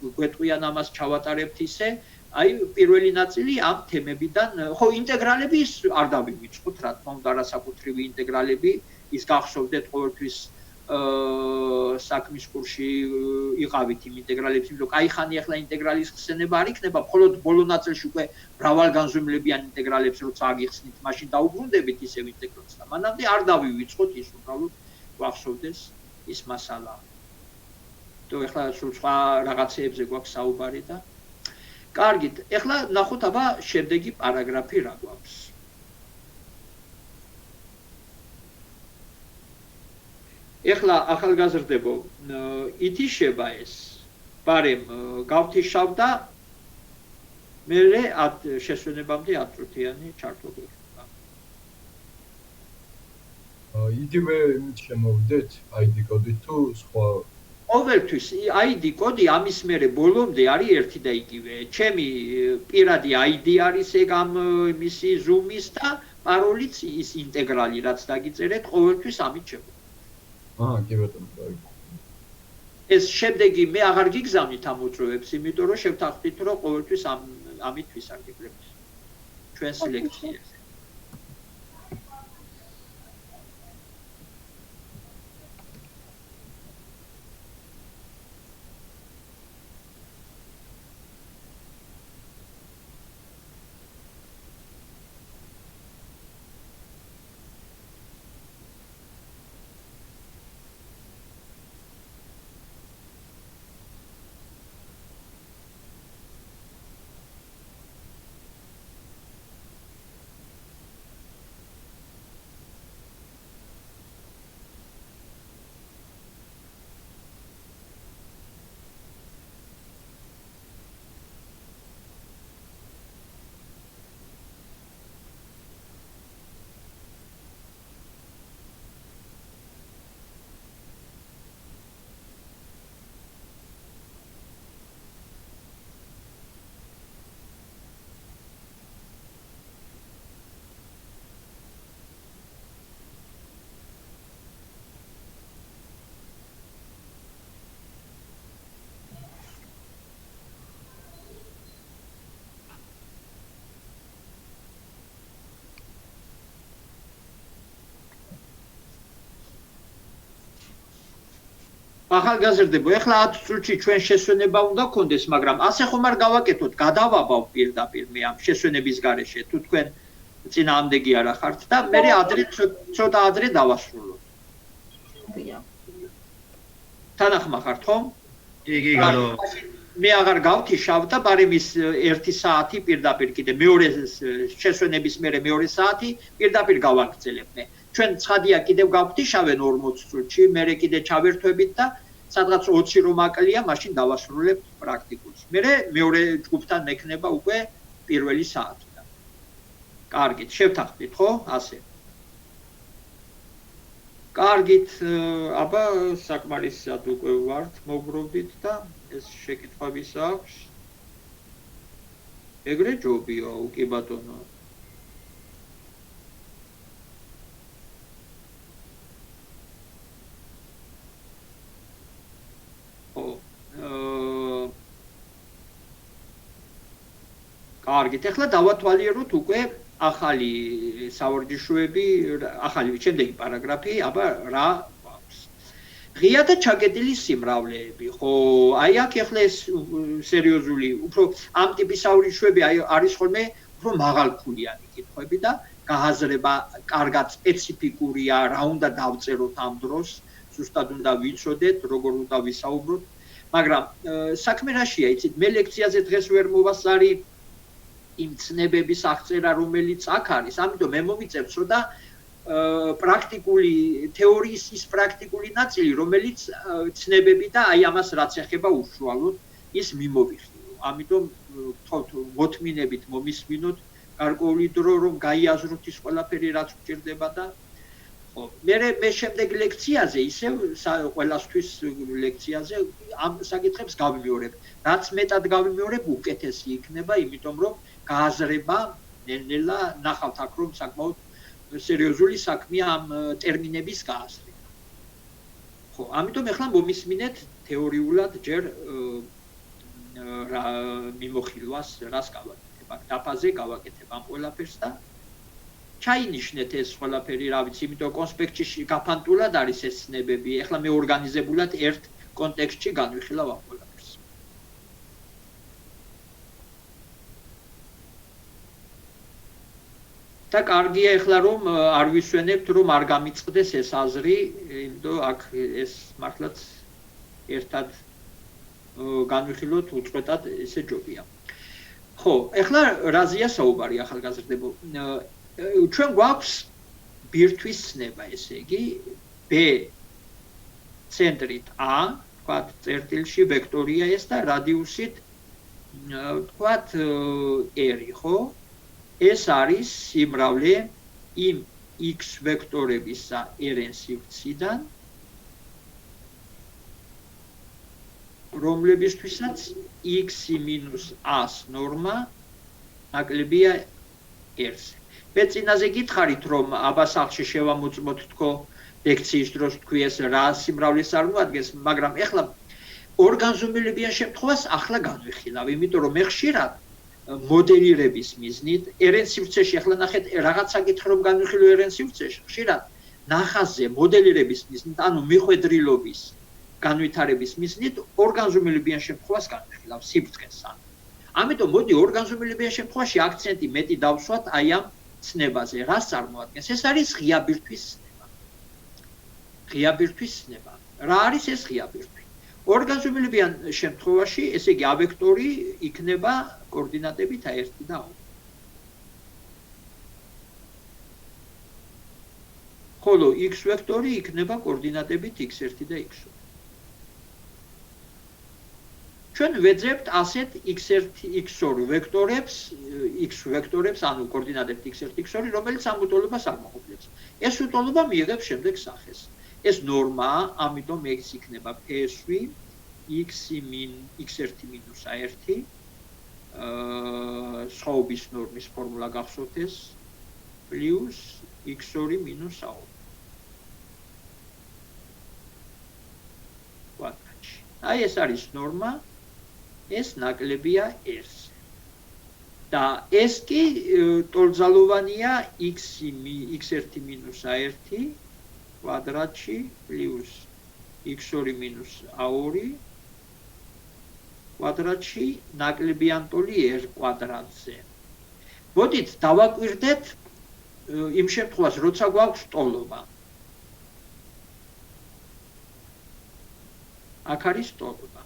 გვეტყვიან ამას ჩავატარებთ ისე. აი პირველი ნაწილი ამ თემებიდან, ხო, ინტეგრალები არ დავივიწყოთ, რა თქმა უნდა, არასაკუთრივი ინტეგრალები, ის გახსოვდეთ ყოველთვის საქმის კურსში იყავით იმ ინტეგრალებს, იმიტომ რომ კაიხანი ახლა ინტეგრალის ხსენება არ იქნება, მხოლოდ ბოლო ნაწილში უკვე მრავალგანზომილებიან ინტეგრალებს როცა აგიხსნით, მაშინ დაუბრუნდებით ისევ ინტეგრალს და მანამდე არ დავივიწყოთ ის უბრალოდ გვახსოვდეს ის მასალა. თუ ახლა სულ სხვა რაღაცეებზე გვაქვს საუბარი და კარგით, ახლა ნახოთ აბა შემდეგი პარაგრაფი რა გვაქვს. ეხლა ახალგაზრდებო, ითიშება ეს, ბარემ გავთიშავ და მერე შესვენებამდე 10 წუთიანი ჩართვა გვექნება. იგივე იმით შემოვიდეთ, ID კოდით თუ სხვა? ყოველთვის ID კოდი ამის მერე ბოლომდე არის ერთი და იგივე. ჩემი პირადი ID არის ეგ ამ მისი Zoom-ის და პაროლიც ის ინტეგრალი, რაც დაგიწერეთ, ყოველთვის ამით შემოვიდეთ. კი ბატონო, გაიგო. ეს შემდეგი მე აღარ გიგზავნით ამ უწვევებს, იმიტომ რომ შევთანხმდით, რომ ყოველთვის ამით ვისარგებლებთ ჩვენს ლექციებზე. ახალგაზრდებო, ეხლა 10 წუთში ჩვენ შესვენება უნდა გქონდეს, მაგრამ ასე ხომ არ გავაკეთოთ, გადავაბავ პირდაპირ მე ამ შესვენების გარეშე, თუ თქვენ წინააღმდეგი არ ახართ და მე ცოტა ადრე დავასრულოთ. თანახმა ხართ ხომ? იგი გადო მე აღარ გავთიშავ და ბარემის 1 საათი პირდაპირ კიდე მეორე შესვენების მერე მეორე საათი პირდაპირ გავაგრძელებ მე. ჩვენ ცხადია კიდევ გავთიშავენ 40 წუთში, მერე კიდე ჩავერთვებით და სადღაც 20 რომ აკლია, მაშინ დავასრულებ პრაქტიკულს. მერე მეორე ჯგუფთან მექნება უკვე პირველი საათიდან. კარგით, შევთანხმდით, ხო? ასე. კარგით, აბა საკმარისად უკვე ვართ, მოგროვდით და ეს შეკითხვების აქვს. ეგრე ჯობია, უკი ბატონო. კარგით, ახლა დავათვალიეროთ უკვე ახალი სავარჯიშოები, ახალი შემდეგი პარაგრაფი, აბა რა გვაქვს. ღია და ჩაკეტილი სიმრავლეები, ხო, აი აქ ახლა ეს სერიოზული, უფრო ამ ტიპის სავარჯიშოები არის ხოლმე უფრო მაღალქულიანი კითხვები და გააზრება კარგად სპეციფიკურია, რა უნდა დავწეროთ ამ დროს, ზუსტად უნდა ვიცოდეთ, როგორ უნდა ვისაუბროთ, მაგრამ საქმე რაშია, იცით, მე ლექციაზე დღეს ვერ მოვასწარი იმ ცნებების აღწერა, რომელიც აქ არის, ამიტომ მე მომიწევს, რომ და პრაქტიკული თეორიის ის პრაქტიკული ნაწილი, რომელიც ცნებები და აი ამას რაც ეხება უშუალოდ ის მიმოვიხილო. ამიტომ ვთქვათ, მოთმინებით მომისმინოთ გარკვეული დრო, რომ გაიაზროთ ის ყველაფერი, რაც გვჭირდება და ხო, მე შემდეგ ლექციაზე, ისევ ყველასთვის ლექციაზე ამ საკითხებს გავიმეორებ. რაც მეტად გავიმეორებ, უკეთესი იქნება, იმიტომ რომ გააზრება ნელ-ნელა ნახავთ აქ რომ საკმაოდ სერიოზული საქმეა ამ ტერმინების გააზრება. ხო, ამიტომ ახლა მომისმინეთ თეორიულად ჯერ რა მიმოხილვას, რას გავაკეთებ, აქ დაფაზე გავაკეთებ ამ ყველაფერს და ჩაინიშნეთ ეს ყველაფერი, რა ვიცი, იმიტომ კონსპექტში გაფანტულად არის ეს ცნებები. ახლა მე ორგანიზებულად ერთ კონტექსტში განვიხილავ ამ ყველაფერს. და კარგია ახლა რომ არ ვისვენებთ რომ არ გამიწყდეს ეს აზრი, იმიტომ აქ ეს მართლაც ერთად განვიხილოთ უწყვეტად ესე ჯობია. ხო, ახლა რაზეა საუბარი ახალგაზრდებო? ჩვენ გვაქვს ბირთვის ცნება, ესე იგი B ცენტრით A, ვთქვათ, წერტილში ვექტორია ეს და რადიუსით ვთქვათ R, ხო? ეს არის სიმრავლე იმ x ვექტორებისა rn სივრციდან, რომლებისთვისაც x-a ნორმა ნაკლებია r-ზე. მე წინაზე გითხარით, რომ აბა სახლში შევამოწმოთ თქო ლექციის დროს თქვი ეს რა სიმრავლეს წარმოადგენს, მაგრამ ეხლა ორგანზომილებიან შემთხვევას ახლა განვიხილავ, იმიტომ რომ მე ხშირად მოდელირების მიზნით rn სივრცეში ახლა ნახეთ რაღაც საკითხი რომ განვიხილო rn სივრცეში ხშირად ნახაზზე მოდელირების მიზნით ანუ მიხვედრილობის განვითარების მიზნით ორგანზომილებიან შემთხვევას განვიხილავ სივრცეს. ამიტომ მოდი ორგანზომილებიან შემთხვევაში აქცენტი მეტი დავსვათ აი ამ ცნებაზე. რას წარმოადგენს? ეს არის ღია ბირთვის ცნება. ღია ბირთვის ცნება. რა არის ეს ღია ბირთვი? ორგანზომილებიან შემთხვევაში, ესე იგი A ვექტორი იქნება კოორდინატებით A1 და A2. ხოლო x ვექტორი იქნება კოორდინატებით x1 და x2. ჩვენ ვეძებთ ასეთ x1, x2 ვექტორებს, x ვექტორებს, ანუ კოორდინატებით x1, x2, რომელიც ამ უტოლობას აღმოხობს. ეს უტოლობა მიიღებს შემდეგ სახეს. ეს ნორმაა, ამიტომ x იქნება PSV x1 A1 სხვაობის ნორმის ფორმულა გახსოვთ ეს პლუს x2 A2. კვადრატში. აი ეს არის ნორმა, ეს ნაკლებია r-ზე. და ეს კი ტოლძალოვანია x1 A1 კვადრატში პლუს x2 A2 კვადრატში ნაკლებიან ტოლი r კვადრატზე. მოდით დავაკვირდეთ იმ შემთხვევას, როცა გვაქვს ტოლობა. აქ არის ტოლობა.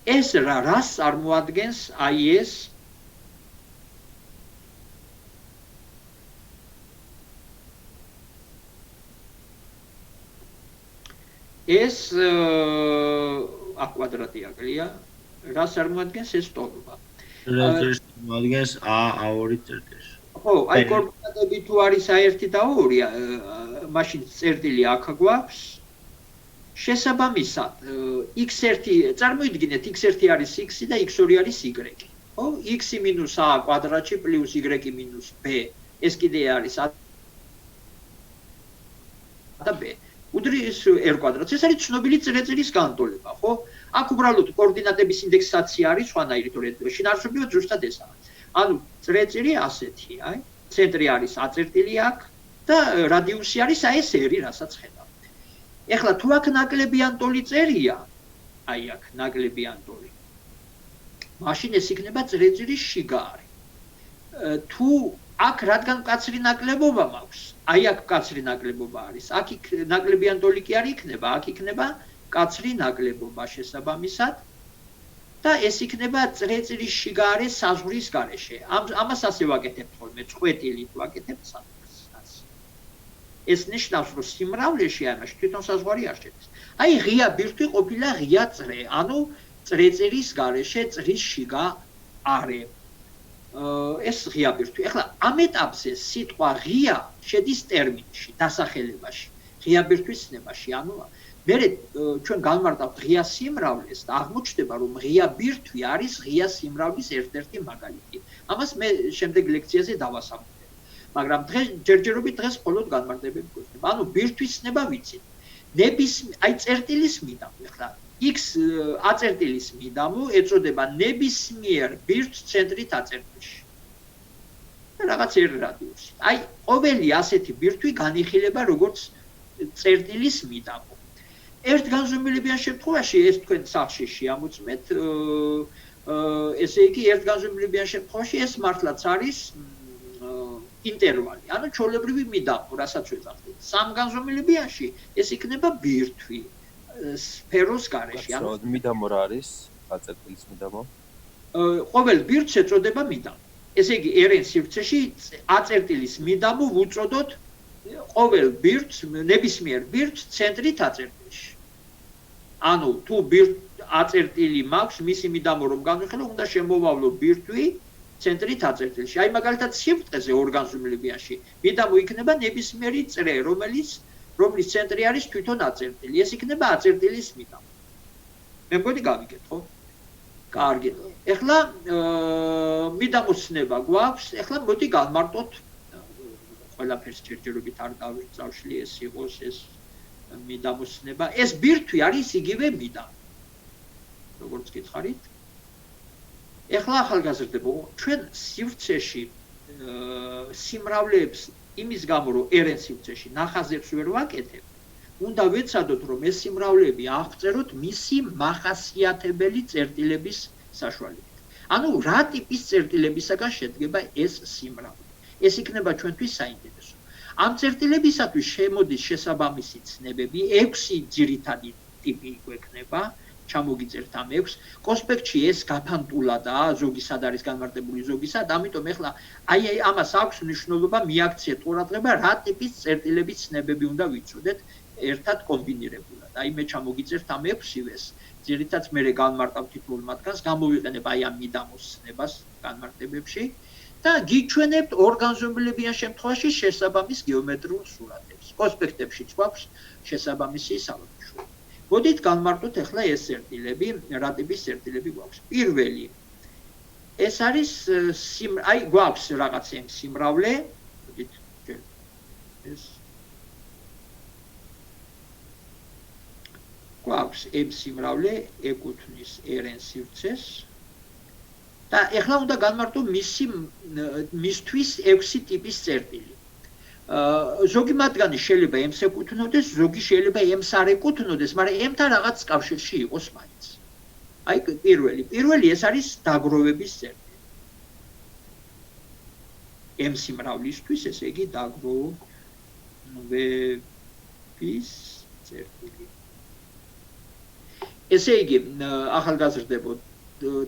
ეს რას წარმოადგენს აი ეს ეს კვადრატი აკლია რას წარმოადგენს ეს ტოლობა წერტილის წარმოადგენს A2 წერტილს ხო აი კოორდინატები თუ არის A1 და A2 მაშინ წერტილი აქ გვაქვს შესაბამისად x1 წარმოიდგინეთ x1 არის x და x2 არის y ხო x - a კვადრატში პლუს y - b ეს კიდე არის a და b უდრის r კვადრატს ეს არის ცნობილი წერტილის განტოლება ხო აქ უბრალოდ კოორდინატების ინდექსაცია არის სხვანაირი თორე შინაარსობრივად ზუსტად ეს არის ანუ წერტილი ასეთია აი ცენტრი არის a წერტილი აქ და რადიუსი არის აი ეს r რასაც ხედავ ეხლა თუ აქ ნაკლებიან ტოლი წერია აი აქ ნაკლებიან ტოლი მაშინ ეს იქნება წერტილის შიგარი თუ აქ რადგან მკაცრი ნაკლებობა მაქვს აი აქ მკაცრი ნაკლებობა არის აქ ნაკლებიან ტოლი კი არ იქნება აქ იქნება მკაცრი ნაკლებობა შესაბამისად და ეს იქნება წერტილის შიგარე საზღვრის გარეშე ამას ასე ვაკეთებთ ხოლმე წყვეტილით ვაკეთებთ სადღაც ეს ნიშნავს რომ სიმრავლეში ამაში თვითონ საზღვარი არ შედის აი ღია ბირთვი ყოფილა ღია წრე ანუ წერტილის გარეშე წრის შიგა არე ეს ღია ბირთვი ეხლა ამ ეტაპზე სიტყვა ღია შედის ტერმინში დასახელებაში ღია ბირთვის ცნებაში ანუ მერე ჩვენ განვარტავთ ღია სიმრავლეს და აღმოჩნდება რომ ღია ბირთვი არის ღია სიმრავლის ერთ-ერთი მაგალითი ამას მე შემდეგ ლექციაზე დავასაბუთებ მაგრამ ჯერჯერობით დღეს მხოლოდ განმარტებები გვექნება ანუ ბირთვის ცნება ვიცით აი წერტილის მიდამო ეხლა x a წერტილის მიდამო ეწოდება ნებისმიერ ბირთვს ცენტრით a წერტილში რაღაც r რადიუსი აი ყოველი ასეთი ბირთვი განიხილება როგორც წერტილის მიდამო ერთ განზომილებიან შემთხვევაში ეს თქვენ სახში შეამოწმეთ ესე იგი ერთ განზომილებიან შემთხვევაში ეს მართლაც არის ინტერვალი ანუ ჩვეულებრივი მიდამო რასაც ვეძახდით სამ განზომილებიანში ეს იქნება ბირთვი სფეროს გარეშე ანუ მიდამო რა არის a წერტილის მიდამო ყოველ ბირთვს ეწოდება მიდამო ესე იგი r-ენ სივრცეში a წერტილის მიდამო ვუწოდოთ ყოველ ბირთვს ნებისმიერ ბირთვს ცენტრით a წერტილში ანუ თუ a წერტილი მაქვს მისი მიდამო რომ განვიხილო უნდა შემოვავლო ბირთვი ცენტრით a წერტილში აი მაგალითად სივრცეზე ორ განზომილებიანში მიდამო იქნება ნებისმიერი წრე რომლის ცენტრი არის თვითონ a წერტილი ეს იქნება a წერტილის მიდამო მე მგონი გავიგეთ ხო კარგი ეხლა მიდამოს ცნება გვაქვს ეხლა მოდი გავმარტოთ ყველაფერს ჯერჯერობით არ დავწავშლი ეს იყოს ეს მიდამოს ცნება ეს ბირთვი არის იგივე მიდამო როგორც გითხარით ეხლა ახალგაზრდებო ჩვენ სივრცეში სიმრავლეებს იმის გამო რომ r-ენ სივრცეში ნახაზებს ვერ ვაკეთებ უნდა ვეცადოთ რომ ეს სიმრავლეები აღწეროთ მისი მახასიათებელი წერტილების საშუალებით ანუ რა ტიპის წერტილებისაგან შედგება ეს სიმრავლე ეს იქნება ჩვენთვის საინტერესო ამ წერტილებისათვის შემოდის შესაბამისი ცნებები 6 ძირითადი ტიპი გვექნება ჩამოგიწერთ ამ 6 კონსპექტში ეს გაფანტულადაა ზოგისად არის განმარტებული ზოგისად ამიტომ ეხლა აი ამას აქვს მნიშვნელობა მიაქციეთ ყურადღება რა ტიპის წერტილების ცნებები უნდა ვიცოდეთ ერთად კომბინირებულად აი მე ჩამოგიწერთ ამ 6-ივეს ძირითადად მე განმარტავ თითოეულ მათგანს გამოვიყენებ აი ამ მიდამოს ცნებას განმარტებებში და გიჩვენებთ ორ განზომილებიან შემთხვევაში შესაბამის გეომეტრიულ სურათებს კონსპექტებშიც გვაქვს შესაბამისი სალოჩო მოდით განმარტოთ ახლა ეს წერტილები რა ტიპის წერტილები გვაქვს პირველი ეს არის აი გვაქვს რაღაც სიმრავლე მოდით ეს გვაქვს m სიმრავლე ეკუთვნის r-ენ სივრცეს და ეხლა უნდა განმარტო მისთვის 6 ტიპის წერტილი. ზოგი მათგანი შეიძლება m-ს ეკუთვნოდეს, ზოგი შეიძლება m-ს არ ეკუთვნოდეს, მაგრამ m-თან რაღაც კავშირში იყოს მაინც. აი პირველი ეს არის დაგროვების წერტილი. m სიმრავლისთვის, ესე იგი დაგროვების წერტილი. ესე იგი, ახალგაზრდებო,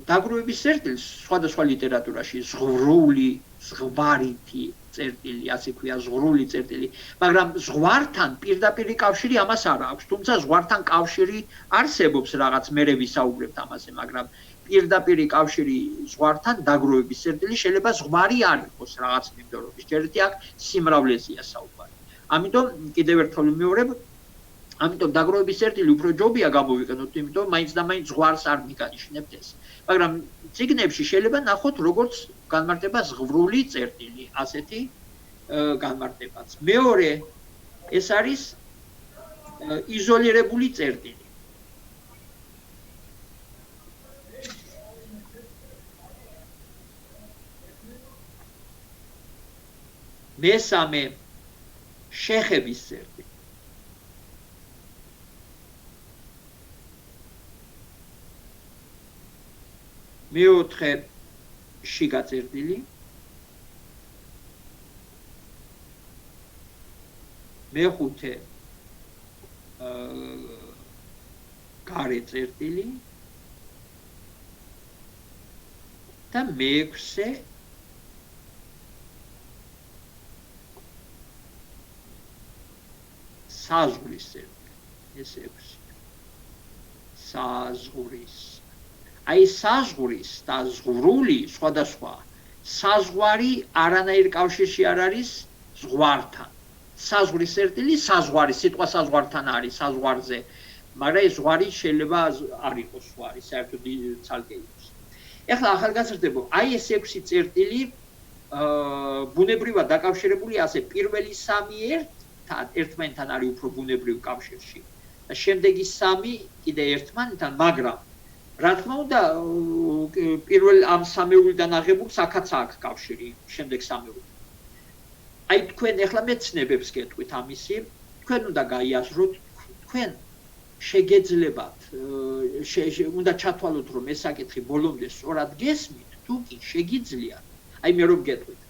დაგროვების წერტილს სხვადასხვა ლიტერატურაში ზღვრული, ზღვარითი წერტილი, ასე ქვია, ზღვრული წერტილი, მაგრამ ზღვართან პირდაპირი კავშირი ამას არ აქვს, თუმცა ზღვართან კავშირი არსებობს რაღაც, მერე ვისაუბრებთ ამაზე, მაგრამ პირდაპირი კავშირი ზღვართან დაგროვების წერტილი შეიძლება ზღვარი არ იყოს რაღაც მიმდევრობის, ჯერ ერთი აქ სიმრავლეზეა საუბარი. ამიტომ კიდევ ერთხელ ვიმეორებ, ამიტომ დაგროვების წერტილი უფრო ჯობია გამოვიყენოთ, იმიტომ მაინც და მაინც ზღვარს არ მიგანიშნებთ ეს. მაგრამ წიგნებში შეიძლება ნახოთ როგორც განმარტება ზღვრული წერტილი, ასეთი განმარტებაც. მეორე ეს არის იზოლირებული წერტილი. მესამე შეხების წერტილი. მეოთხე შიგა წერტილი. მეხუთე გარე წერტილი. და მეექვსე საზღვრის წერტილი. ეს ექვსი. საზღვრის. აი საზღვრის და ზღვრული სხვადასხვა. საზღვარი არანაირ კავშირში არ არის ზღვართან. საზღვრის წერტილი საზღვარი, სიტყვა საზღვართან არის, საზღვარზე. მაგრამ ეს ზღვარი შეიძლება არ იყოს ზღვარი, საერთოდ ცალკე იყოს. ეხლა ახალგაზრდებო, აი ეს ექვსი წერტილი ბუნებრივად დაკავშირებული ასე პირველი სამი ერთმანეთთან არის უფრო ბუნებრივ კავშირში. და შემდეგი სამი კიდე ერთმანეთთან, მაგრამ რა თქმა უნდა, პირველ ამ სამეულიდან აღებულს აქაც აქვს კავშირი, შემდეგ სამეულთან. აი თქვენ ეხლა მეცნებებს გეტყვით ამისი, თქვენ უნდა გაიაზროთ, თქვენ შეგეძლებათ, უნდა ჩათვალოთ, რომ ეს საკითხი ბოლომდე სწორად გესმით, თუ კი შეგიძლიათ. აი მე რომ გეტყვით,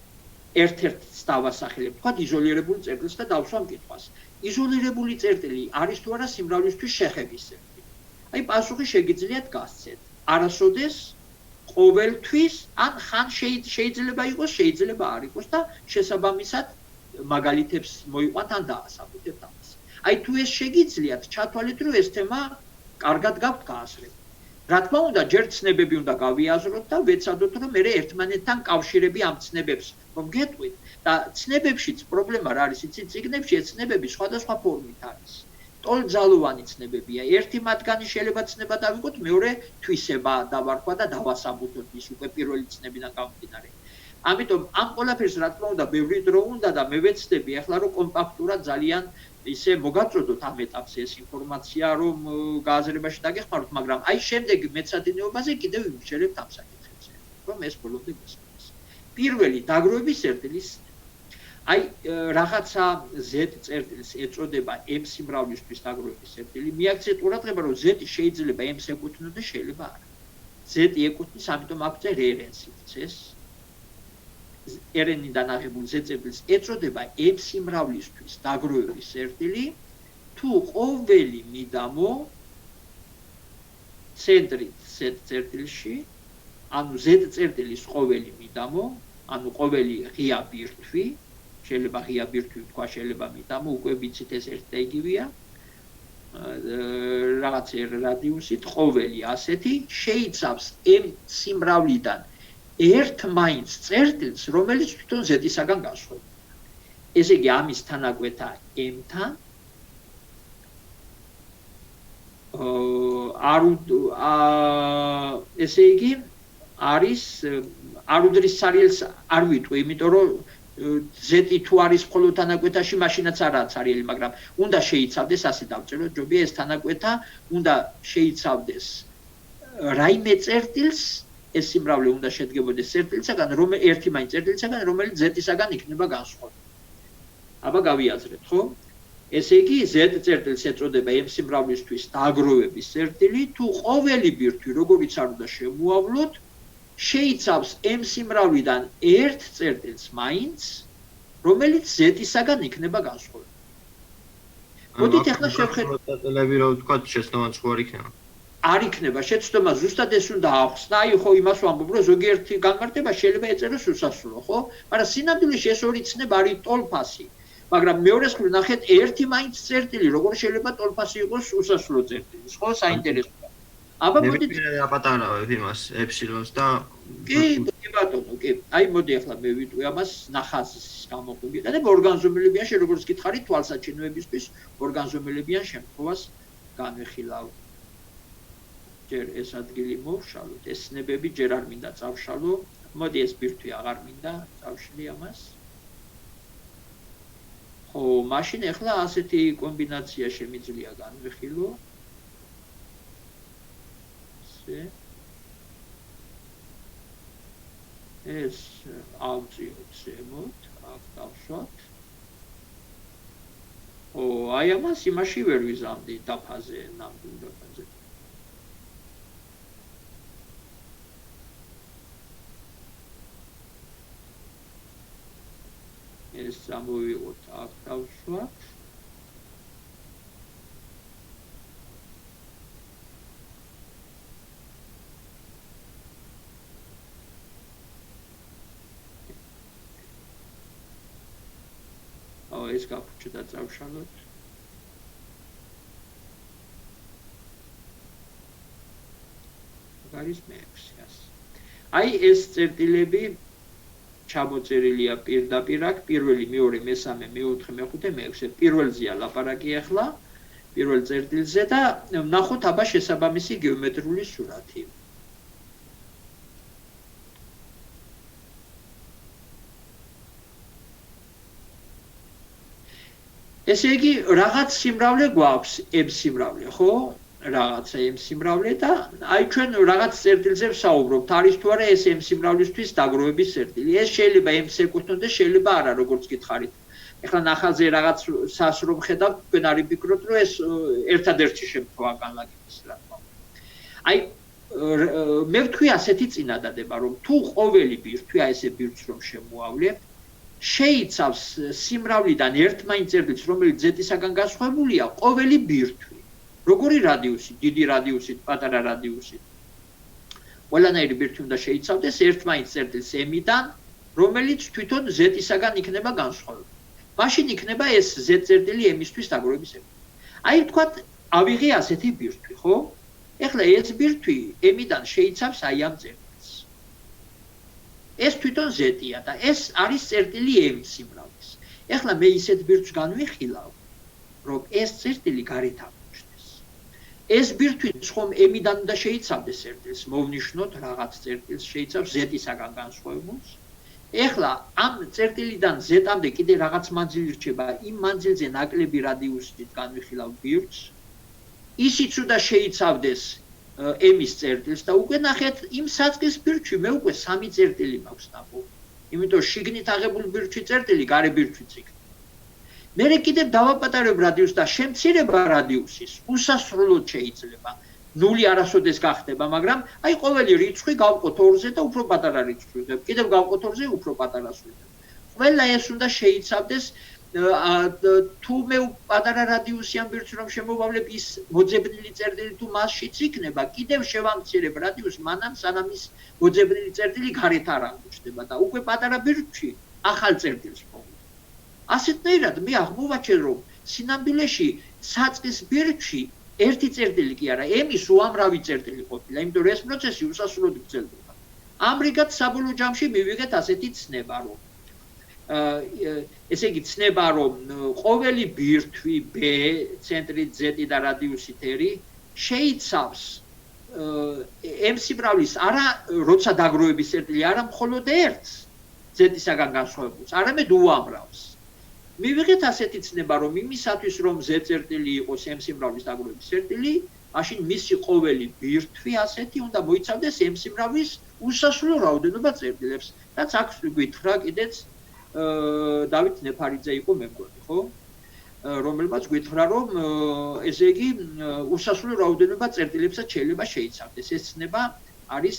ერთ-ერთს დავასახელებ, თქვა იზოლირებული წერტილს და დავსვამ კითხვას. იზოლირებული წერტილი არის თუ არა სიმრავლისთვის შეხების წერტილი? აი პასუხი შეგიძლიათ გასცეთ. არასოდეს, ყოველთვის, ან ხან შეიძლება იყოს, შეიძლება არ იყოს და შესაბამისად მაგალითებს მოიყვანთ ან დაასაბუთებთ ამას. აი თუ ეს შეგიძლიათ, ჩათვალეთ, რომ ეს თემა კარგად გაქვთ გააზრებული. რა თქმა უნდა, ჯერ ცნებები უნდა გავიაზროთ და ვეცადოთ, რომ მე ერთმანეთთან კავშირები ამ ცნებებს რომ გეტყვით და ცნებებშიც პრობლემა რა არის, იცით, წიგნებში ეს ცნებები სხვადასხვა ფორმით არის. ტოლმძალოვანი ცნებებია. ერთი მათგანი შეიძლება ცნება დავიღოთ, მეორე თვისება დავარქვა და დავასაბუთოთ ის უკვე პირველი ცნებიდან გამომდინარე. ამიტომ ამ ყველაფერს რა თქმა უნდა ბევრი დრო უნდა და მე ვეცდები ახლა რომ კომპაქტურად ძალიან ისე მოგაწოდოთ ამ ეტაპზე ეს ინფორმაცია რომ გააზრებაში დაგეხმაროთ, მაგრამ აი შემდეგ მეცადინეობაზე კიდევ ვიმსჯელებთ ამ საკითხებზე, რომ ეს ბოლომდე გესმის. პირველი დაგროვების წერტილის აი რაღაცა Z წერტილს ეწოდება M სიმრავლისთვის დაგროვების წერტილი. მიაქცეთ ყურადღება, რომ Z შეიძლება M-ს ეკუთვნოს და შეიძლება არა. Z ეკუთვნის, ამიტომ აქ RN სივრცეს. RN-დან აღებულ Z წერტილს ეწოდება M სიმრავლისთვის დაგროვების წერტილი, თუ ყოველი მიდამო ცენტრით Z წერტილში, ანუ Z წერტილის ყოველი მიდამო, ანუ ყოველი ღია ბირთვი, შეიძლება ღია ბირთვი თქვა, შეიძლება მიდამო, უკვე ვიცით ეს ერთ და იგივეა. რაღაც რადიუსით ყოველი ასეთი შეიცავს M სიმრავლიდან ერთ მაინც წერტილს, რომელიც თვითონ Z-ისაგან განსხვავდება. ესე იგი ამის თანაკვეთა M-თან ესე იგი არის არ უდრის სარიელს არ ვიტყვი, იმიტომ რომ Z თუ არის მხოლოდ თანაკვეთაში, მაშინაც არაა სარიელი, მაგრამ უნდა შეიცავდეს, ასე დავწეროთ, ჯობია ეს თანაკვეთა უნდა შეიცავდეს რაიმე წერტილს, ეს სიმრავლე უნდა შედგებოდეს წერტილისაგან, ერთი მაინც წერტილისაგან, რომელიც Z-ისაგან იქნება განსხვავებული. აბა გავიაზრეთ, ხო? ესე იგი Z წერტილს ეწოდება M სიმრავლისთვის დაგროვების წერტილი, თუ ყოველი ბირთვი, როგორიც არ უნდა შემოავლოთ, შეიცავს M სიმრავლიდან ერთ წერტილს მაინც, რომელიც Z-ისაგან იქნება განსხვავებული. მოდით ახლა შევხედოთ წერტილები, რომ ვთქვათ, შესაბამისად ზღვარი იქნება. არ იქნება შეცდომა ზუსტად ეს უნდა ახსნა, აი ხო იმას ვამბობ, რომ ზოგიერთი განმარტება შეიძლება ეწეროს უსასრულო, ხო? მაგრამ სინამდვილეში ეს ორი ცნება არის ტოლფასი. მაგრამ მეორეს მხრივ ნახეთ, ერთი მაინც წერტილი, როგორ შეიძლება ტოლფასი იყოს უსასრულო წერტილი, ხო? საინტერესოა. აბა მოდით აპატარავებ იმას ეფსილონს და კი ბატონო, კი. აი მოდი ახლა მე ვიტყვი ამას ნახაზის გამოყენებით. და ორგანზომელებიან როგორც გითხარით, თვალსაჩინოებისთვის ორგანზომელებიან შემთხვევას განვიხილავ. ჯერ ეს ადგილი მოვშალოთ, ეს ცნებები ჯერ არ მინდა წავშალო. მოდი ეს ბირთვი აღარ მინდა წავშლი ამას. ხო, მაშინ ახლა ასეთი კომბინაცია შემიძლია განვიხილო. ეს ავწიოთ ზემოთ, აქ დავშვათ. ო, აი ამას იმაში ვერ ვიზამდი დაფაზე, ნამდვილ დაფაზე. ეს ამოვიღოთ, აქ დავშვათ. ეს გაფუჭდა წავშალოთ. არის მეექვსე. აი ეს წერტილები ჩამოწერილია პირდაპირ აქ, პირველი, მეორე, მესამე, მეოთხე, მეხუთე, მეექვსე. პირველზეა ლაპარაკი ახლა, პირველ წერტილზე და ნახოთ აბა შესაბამისი გეომეტრიული სურათი. ესე იგი, რაღაც სიმრავლე გვაქვს, M სიმრავლე, ხო? რაღაცა M სიმრავლე და აი ჩვენ რაღაც წერტილზე ვსაუბრობთ, არის თუ არა ეს M სიმრავლისთვის დაგროვების წერტილი. ეს შეიძლება M-ს ეკუთვნოდეს, შეიძლება არა, როგორც გითხარით. ეხლა ნახაზზე რაღაც სასრო ვხედავთ, თქვენ არ იფიქროთ, რომ ეს ერთადერთი შემთხვევა განლაგების რა თქმა უნდა. აი მე ვთქვი ასეთი წინადადება, რომ თუ ყოველი ბირთვი, აი ესე ბირთვს რომ შემოავლებ, შეიცავს სიმრავლიდან ერთმანეთ წერტილს, რომელიც Z-ისაგან განსხვავებულია, ყოველი ბირთვი. როგორი რადიუსით, დიდი რადიუსით, პატარა რადიუსით. ყველანაირი ბირთვი უნდა შეიცავდეს ერთმანეთ წერტილს M-დან, რომელიც თვითონ Z-ისაგან იქნება განსხვავებული. მაშინ იქნება ეს Z წერტილი M-ისთვის დაგროვების წერტილი. აი ვთქვათ, ავიღე ასეთი ბირთვი, ხო? ეხლა ეს ბირთვი M-დან შეიცავს აი ამ წერტილს. ეს თვითონ Z-ია და ეს არის წერტილი M სიმრავლის. ეხლა მე ისეთ ბირთვს განვიხილავ, რომ ეს წერტილი გარეთ აღმოჩნდეს. ეს ბირთვი ხომ M-დან უნდა შეიცავდეს წერტილს, მოვნიშნოთ რაღაც წერტილს შეიცავს Z-ისაგან განსხვავებულს. ეხლა ამ წერტილიდან Z-მდე კიდე რაღაც მანძილი რჩება, იმ მანძილზე ნაკლები რადიუსით განვიხილავ ბირთვს. ისიც უნდა შეიცავდეს M-ის წერტილს და უკვე ნახეთ იმ საწყის ბირთვში მე უკვე 3 წერტილი მაქვს ნაპოვი. იმიტომ შიგნით აღებული ბირთვში წერტილი, გარე ბირთვიც იქნება. მერე კიდევ დავაპატარებ რადიუსს და შემცირება რადიუსის უსასრულოდ შეიძლება. 0 არასოდეს გახდება, მაგრამ აი ყოველი რიცხვი გავყოთ 2-ზე და უფრო პატარა რიცხვი ვიღებ. კიდევ გავყოთ 2-ზე უფრო პატარას ვიღებ. ყველა ეს უნდა შეიცავდეს თუ მე პატარა რადიუსი ამ ბირთვს რომ შემოვავლებ ის მოძებნილი წერტილი თუ მასშიც იქნება, კიდევ შევამცირებ რადიუსს მანამ სანამ ის მოძებნილი წერტილი გარეთ არ აღმოჩნდება და უკვე პატარა ბირთვში ახალ წერტილს მოვიდე. ასეთნაირად მე აღმოვაჩენ რომ სინამდვილეში საწყის ბირთვში ერთი წერტილი კი არა, M-ის უამრავი წერტილი ყოფილა, იმიტომ რომ ეს პროცესი უსასრულოდ გრძელდება. ამრიგად საბოლოო ჯამში მივიღეთ ასეთი ცნება, რომ ესე იგი ცნება, რომ ყოველი ბირთვი B, ცენტრით Z და რადიუსით R შეიცავს M სიმრავლის არა როცა დაგროვების წერტილი, არა მხოლოდ ერთს Z-ისაგან განსხვავებულს, არამედ უამრავს. მივიღეთ ასეთი ცნება, რომ იმისათვის რომ Z წერტილი იყოს M სიმრავლის დაგროვების წერტილი, მაშინ მისი ყოველი ბირთვი ასეთი უნდა მოიცავდეს M სიმრავლის უსასრულო რაოდენობა წერტილებს. რაც აქ გითხრა კიდეც დავით ნეფარიძე იყო მე მგონი, ხო? რომელმაც გითხრა, რომ ესე იგი უსასრულო რაოდენობა წერტილებსაც შეიძლება შეიცავდეს. ეს ცნება არის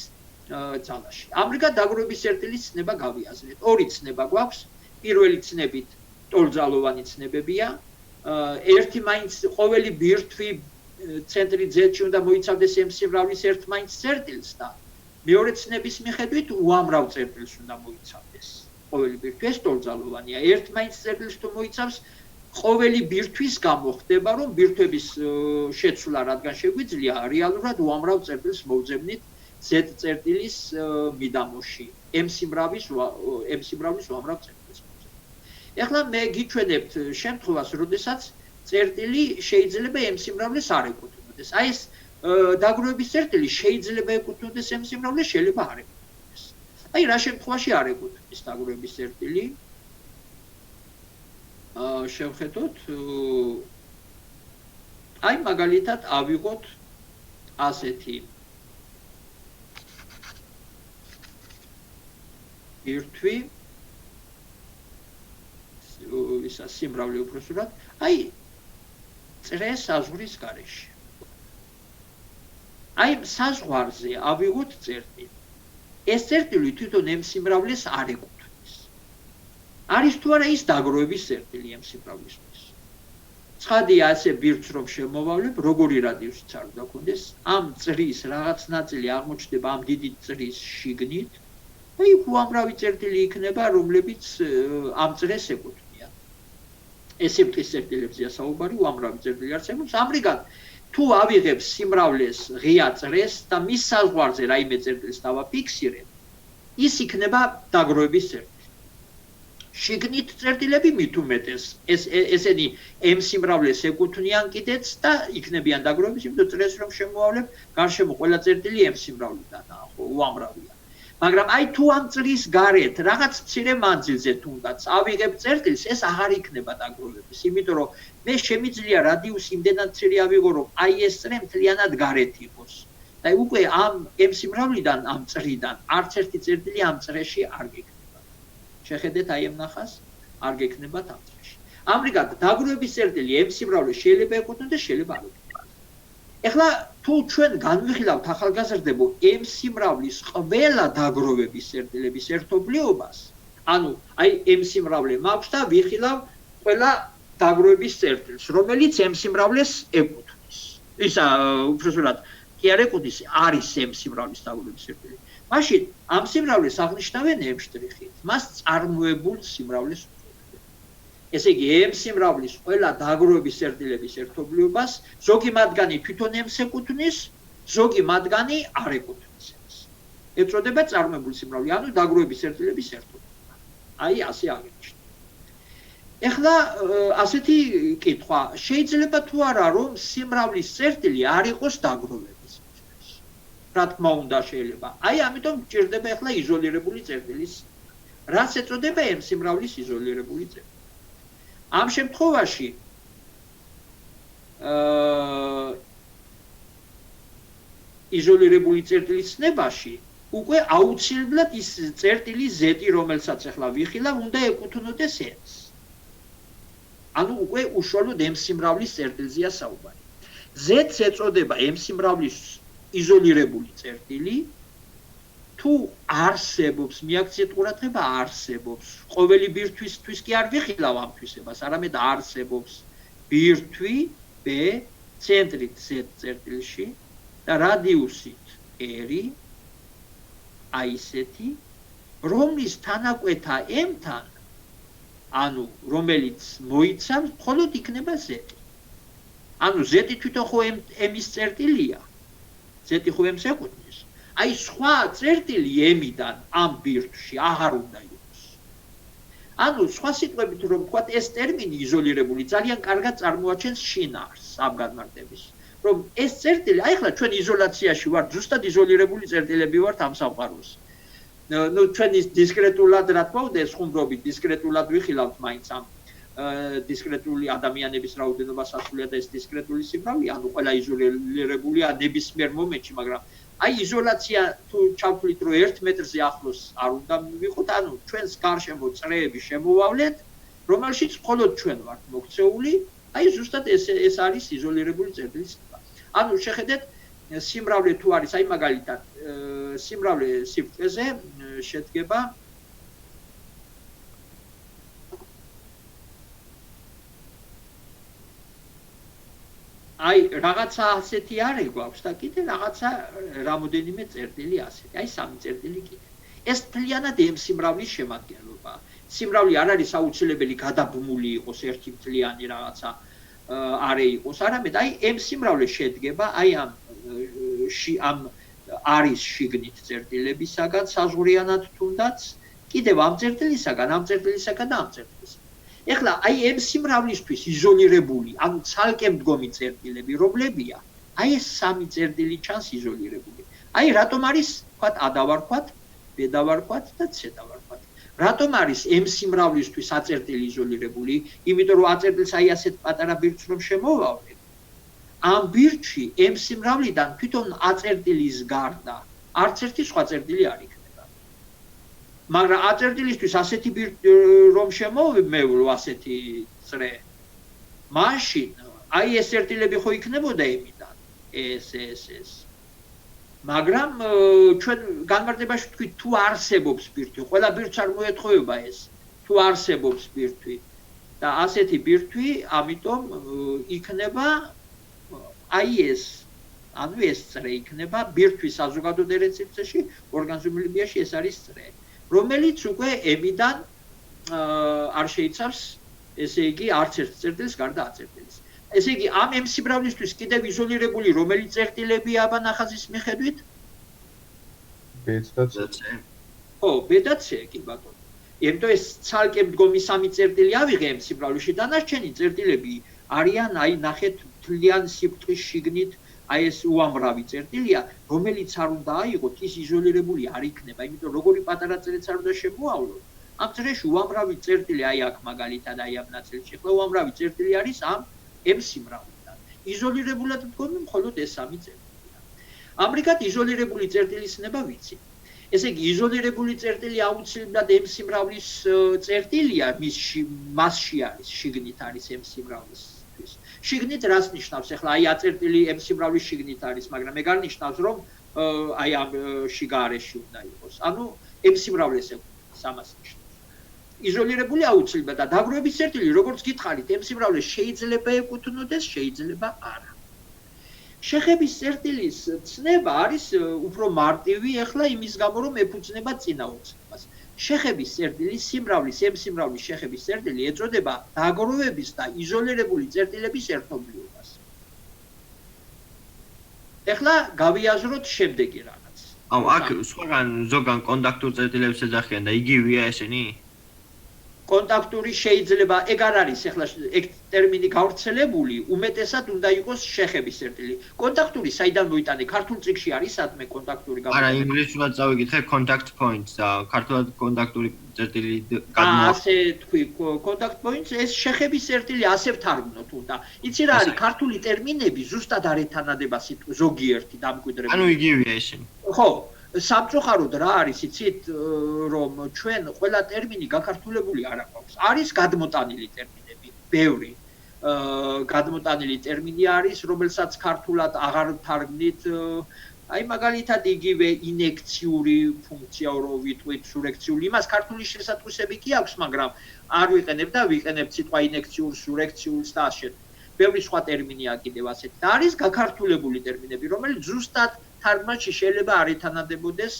ძალაში. ამრიგად დაგროვების წერტილის ცნება გავიაზრეთ. ორი ცნება გვაქვს. პირველი ცნებით ტოლძალოვანი ცნებებია. ერთი მაინც ყოველი ბირთვი ცენტრი Z-ში უნდა მოიცავდეს M სიმრავლის ერთმანეთს წერტილს და მეორე ცნების მიხედვით უამრავ წერტილს უნდა მოიცავდეს. ყოველი ბირთვი ეს ტოლძალოვანია. ერთმანეთს წერტილს თუ მოიცავს, ყოველი ბირთვის გამო ხდება, რომ ბირთვების შეცვლა რადგან შეგვიძლია, რეალურად უამრავ წერტილს მოვძებნით Z წერტილის მიდამოში. M სიმრავლის უამრავ წერტილს მოვძებნით. ეხლა მე გიჩვენებთ შემთხვევას, როდესაც წერტილი შეიძლება M სიმრავლეს არ ეკუთვნოდეს. აი ეს დაგროვების წერტილი შეიძლება ეკუთვნოდეს M სიმრავლეს, შეიძლება არ ეკუთვნოდეს. აი რა შემთხვევაში არ ეკუთვნის დაგროვების წერტილი? შევხედოთ. აი მაგალითად ავიღოთ ასეთი ბირთვი ისა სიმრავლე უпроსურად. აი წრეს საზღვრის გარეშე. აი საზღვარზე ავიღოთ წერტილი. ეს წერტილი თვითონ M სიმრავლეს არ ეკუთვნის. არის თუ არა ის დაგროვების წერტილი M სიმრავლისთვის. ცხადია ასე ბირთვს რომ შემოვავლებ, როგორი რადიუსიც არ უნდა გქონდეს, ამ წრის რაღაც ნაწილი აღმოჩნდება ამ დიდი წრის შიგნით. აი უამრავი წერტილი იქნება, რომლებიც ამ წრეს ეკუთვნიან. ესეპტის წერტილებზეა საუბარი, უამრავი წერტილი არსებობს. ამრიგად, თუ ავიღებ სიმრავლეს ღია წრეს და მის საზღვარზე რაიმე წერტილს დავაფიქსირებ, ის იქნება დაგროვების წერტილი. შიგნით წერტილები მით უმეტეს, ესენი M სიმრავლეს ეკუთვნიან კიდეც და იქნებიან დაგროვების, იმიტომ წრეს რომ შემოვავლებ, გარშემო ყველა წერტილი M სიმრავლიდანაა, ხო, უამრავია. მაგრამ აი თუ ამ წრის გარეთ რაღაც მცირე მანძილზე თუნდაც ავიღებ წერტილს, ეს აღარ იქნება დაგროვების, იმიტომ რომ მე შემიძლია რადიუსი იმდენად მცირე ავიღო, რომ აი ეს წრე მთლიანად გარეთ იყოს. და უკვე ამ M სიმრავლიდან, ამ წრიდან არც ერთი წერტილი ამ წრეში არ გექნება. შეხედეთ აი ამ ნახას, არ გექნებათ ამ წრეში. ამრიგად დაგროვების წერტილი M სიმრავლეს შეიძლება ეკუთვნოდეს, შეიძლება არ ეკუთვნოდეს. ეხლა თუ ჩვენ განვიხილავთ ახალგაზრდებო M სიმრავლის ყველა დაგროვების წერტილების ერთობლიობას, ანუ აი M სიმრავლე მაქვს და ვიხილავ ყველა დაგროვების წერტილს, რომელიც M სიმრავლეს ეკუთვნის. ისა უბრალოდ კი არ ეკუთვნის, არის M სიმრავლის დაგროვების წერტილი. მაშინ ამ სიმრავლეს აღნიშნავენ M შტრიხით, მას წარმოებულ სიმრავლეს უწოდებენ. ესე იგი M სიმრავლის ყველა დაგროვების წერტილების ერთობლიობას ზოგი მათგანი თვითონ M-ს ეკუთვნის, ზოგი მათგანი არ ეკუთვნის M-ს. ეწოდება წარმოებული სიმრავლე, ანუ დაგროვების წერტილების ერთობლიობა. აი ასე აღინიშნა. ეხლა ასეთი კითხვა, შეიძლება თუ არა რომ სიმრავლის წერტილი არ იყოს დაგროვების მიზნით. რა თქმა უნდა შეიძლება. აი ამიტომ გჭირდება ეხლა იზოლირებული წერტილის. რაც ეწოდება M სიმრავლის იზოლირებული წერტილი. ამ შემთხვევაში იზოლირებული წერტილის ცნებაში უკვე აუცილებლად ის წერტილი Z, რომელსაც ახლა ვიხილავ, უნდა ეკუთვნოდეს M-ს. ანუ უკვე უშუალოდ M სიმრავლის წერტილზეა საუბარი. Z-ს ეწოდება M სიმრავლის იზოლირებული წერტილი, თუ არსებობს, მიაქციეთ ყურადღება, არსებობს. ყოველი ბირთვისთვის კი არ ვიხილავ ამ თვისებას, არამედ არსებობს ბირთვი B ცენტრით Z წერტილში და რადიუსით R, აი ესეთი, რომლის თანაკვეთა M-თან, ანუ რომელიც მოიცავს, მხოლოდ იქნება Z. ანუ Z თვითონ ხო M-ის წერტილია. Z ხო M-ს ეკუთვნის. აი სხვა წერტილი M-დან ამ ბირთვში აღარ უნდა იყოს. ანუ სხვა სიტყვებით რომ ვთქვათ, ეს ტერმინი იზოლირებული ძალიან კარგად წარმოაჩენს შინაარსს ამ განმარტების. რომ ეს წერტილი, აი ახლა ჩვენ იზოლაციაში ვართ, ზუსტად იზოლირებული წერტილები ვართ ამ სამყაროს. ნუ ჩვენ ის დისკრეტულად რა თქმა უნდა, ხუმრობით დისკრეტულად ვიხილავთ მაინც ამ დისკრეტული ადამიანების რაოდენობას ასულია და ეს დისკრეტული სიმრავლე, ანუ ყველა იზოლირებულია ნებისმიერ მომენტში, მაგრამ აი იზოლაცია თუ ჩავთვლით რომ 1 მეტრზე ახლოს არ უნდა მივიღოთ, ანუ ჩვენს გარშემო წრეები შემოვავლეთ, რომელშიც მხოლოდ ჩვენ ვართ მოქცეული, აი ზუსტად ეს არის იზოლირებული წერტილის ცნება. ანუ შეხედეთ სიმრავლე თუ არის, აი მაგალითად სიმრავლე სიბრტყეზე შედგება აი რაღაცა ასეთი არის გვაქვს და კიდე რაღაცა რამოდენიმე წერტილი ასეთი. აი სამი წერტილი კიდე. ეს მთლიანად M სიმრავლის შემადგენლობაა. სიმრავლე არ არის აუცილებელი გადაბმული იყოს ერთი მთლიანი რაღაცა არე იყოს, არამედ აი M სიმრავლე შედგება აი ამ არის შიგნით წერტილებისაგან საზღვრიანად თუნდაც კიდევ ამ წერტილისაგან და ამ წერტილისაგან. ეხლა აი M სიმრავლისთვის იზოლირებული, ანუ ცალკე მდგომი წერტილები რომლებია? აი ეს სამი წერტილი ჩანს იზოლირებული. აი რატომ არის, ვთქვათ, A დავარქვათ, B დავარქვათ და C დავარქვათ. რატომ არის M სიმრავლისთვის A წერტილი იზოლირებული? იმიტომ რომ A წერტილს აი ასეთ პატარა ბირთვს რომ შემოვავლებ, ამ ბირთვში M სიმრავლიდან თვითონ A წერტილის გარდა არც ერთი სხვა წერტილი არ იქნება. მაგრამ A წერტილისთვის ასეთი რომ შემოვმევლო ასეთი წრე, მაშინ აი ეს წერტილები ხო იქნებოდა M-დან, ეს. მაგრამ ჩვენ განმარტებაში ვთქვით თუ არსებობს ბირთვი, ყველა ბირთვს არ მოეთხოვება ეს, თუ არსებობს ბირთვი და ასეთი ბირთვი, ამიტომ იქნება აი ეს, ანუ ეს წრე იქნება ბირთვის საზოგადო დერეციპციაში, ორგანიზმებიაში ეს არის წრე, რომელიც უკვე M-დან არ შეიცავს, ესე იგი არც ერთ წერტილს გარდა A წერტილის. ესე იგი ამ M სიმრავლისთვის კიდევ იზოლირებული რომელი წერტილებია აბა ნახაზის მიხედვით? B და C. ხო, B და C კი ბატონო. იმიტომ ეს ცალკე მდგომი სამი წერტილი ავიღე M სიმრავლეში, დანარჩენი წერტილები არიან აი ნახეთ მთლიან სიბრტყის შიგნით აი ეს უამრავი წერტილია, რომელიც არ უნდა აიღოთ, ის იზოლირებული არ იქნება, იმიტომ როგორი პატარა წერტილიც არ უნდა შემოავლოთ. ამ წრეში უამრავი წერტილი აი აქ მაგალითად აი ამ ნაწილში, ხო უამრავი წერტილი არის ამ M სიმრავლიდან. იზოლირებულად მდგომი მხოლოდ ეს სამი წერტილია. ამრიგად იზოლირებული წერტილის ნება ვიცი. ესე იგი იზოლირებული წერტილი აუცილებლად M სიმრავლის წერტილია, მასში არის, შიგნით არის M სიმრავლისთვის. შიგნით რას ნიშნავს? ეხლა აი A წერტილი M სიმრავლის შიგნით არის, მაგრამ ეგ არ ნიშნავს, რომ აი ამ შიგარეში უნდა იყოს. ანუ M სიმრავლეს ამას ნიშნავს. იზოლირებული აუცილებლად და დაგროვების წერტილი, როგორც გითხარით, M სიმრავლეს შეიძლება ეკუთვნოდეს, შეიძლება არა. შეხების წერტილის ცნება არის უფრო მარტივი, ეხლა იმის გამო, რომ ეფუძნება წინა ოცნებას. შეხების წერტილი, სიმრავლის, M სიმრავლის შეხების წერტილი ეწოდება დაგროვების და იზოლირებული წერტილების ერთობლიობას. ეხლა გავიაზროთ შემდეგი რაღაც. აუ, აქ სხვაგან ზოგან კონტაქტურ წერტილებს ეძახიან და იგივეა ესენი? კონტაქტური შეიძლება, ეგ არ არის, ეხლა ეგ ტერმინი გავრცელებული, უმეტესად უნდა იყოს შეხების წერტილი. კონტაქტური საიდან მოიტანე? ქართულ წიგნში არის სადმე კონტაქტური არა, ინგლისურად წავიკითხე contact points და ქართულად კონტაქტური წერტილი გადმოაქვს. ასე თქვი, contact points, ეს შეხების წერტილი ასე ვთარგმნოთ უნდა. იცი რა არის, ქართული ტერმინები ზუსტად არ ეთანადება ზოგიერთი დამკვიდრებული. ანუ იგივეა ესენი. ხო, სამწუხაროდ რა არის, იცით, რომ ჩვენ ყველა ტერმინი გაქართულებული არ აქვს. არის გადმოტანილი ტერმინები, ბევრი. გადმოტანილი ტერმინი არის, რომელსაც ქართულად აღარ ვთარგმნით. აი მაგალითად იგივე ინექციური ფუნქცია რო ვიტყვით, სურექციული, იმას ქართული შესატყვისები კი აქვს, მაგრამ არ ვიყენებ და ვიყენებ სიტყვა ინექციურ, სურექციულს და ასე. ბევრი სხვა ტერმინია კიდევ ასეთი. და არის გაქართულებული ტერმინები, რომელიც ზუსტად თარგმანში შეიძლება არ ეთანადებოდეს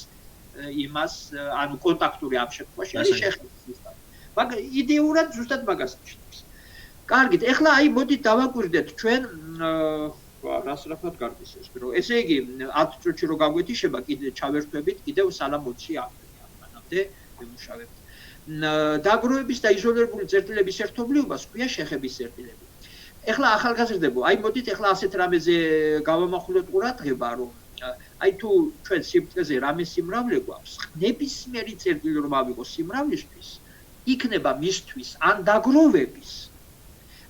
იმას, ანუ კონტაქტური ამ შემთხვევაში არის შეხების ზუსტად. მაგრამ იდეურად ზუსტად მაგას ნიშნავს. კარგით, ეხლა აი მოდით დავაკვირდეთ ჩვენ რას რაფად გარდისეს, რომ ესე იგი 10 წუთში რო გაგვეთიშება, კიდე ჩავერთვებით, კიდევ სალამ 20 ამბანამდე ვიმუშავებთ. დაგროვების და იზოლირებული წერტილების ერთობლიობას ქვია შეხების წერტილები. ეხლა ახალგაზრდებო, აი მოდით ეხლა ასეთ რამეზე გავამახვილოთ ყურადღება, რომ აი თუ ჩვენ სიბრტყეზე რამე სიმრავლე გვაქვს, ნებისმიერი წერტილი რომ ავიღოს სიმრავლისთვის, იქნება მისთვის ან დაგროვების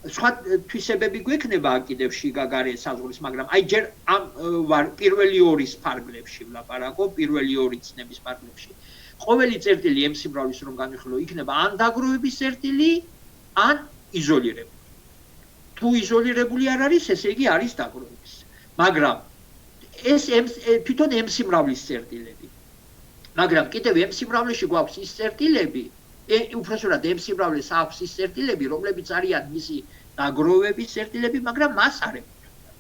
სხვა თვისებები გვექნება კიდევ შიგაგარე საზღვრის, მაგრამ აი ჯერ ამ პირველი ორის ფარგლებში ვლაპარაკობ, პირველი ორი ცნების ფარგლებში. ყოველი წერტილი M სიმრავლის რომ განვიხილო, იქნება ან დაგროვების წერტილი, ან იზოლირებული. თუ იზოლირებული არ არის, ესე იგი არის დაგროვების. მაგრამ ეს თვითონ M სიმრავლის წერტილები. მაგრამ კიდევ M სიმრავლეში გვაქვს ის წერტილები, უბრალოდ M სიმრავლეს აქვს ის წერტილები, რომლებიც არიან მისი დაგროვების წერტილები, მაგრამ მას არ ეკუთვნიან.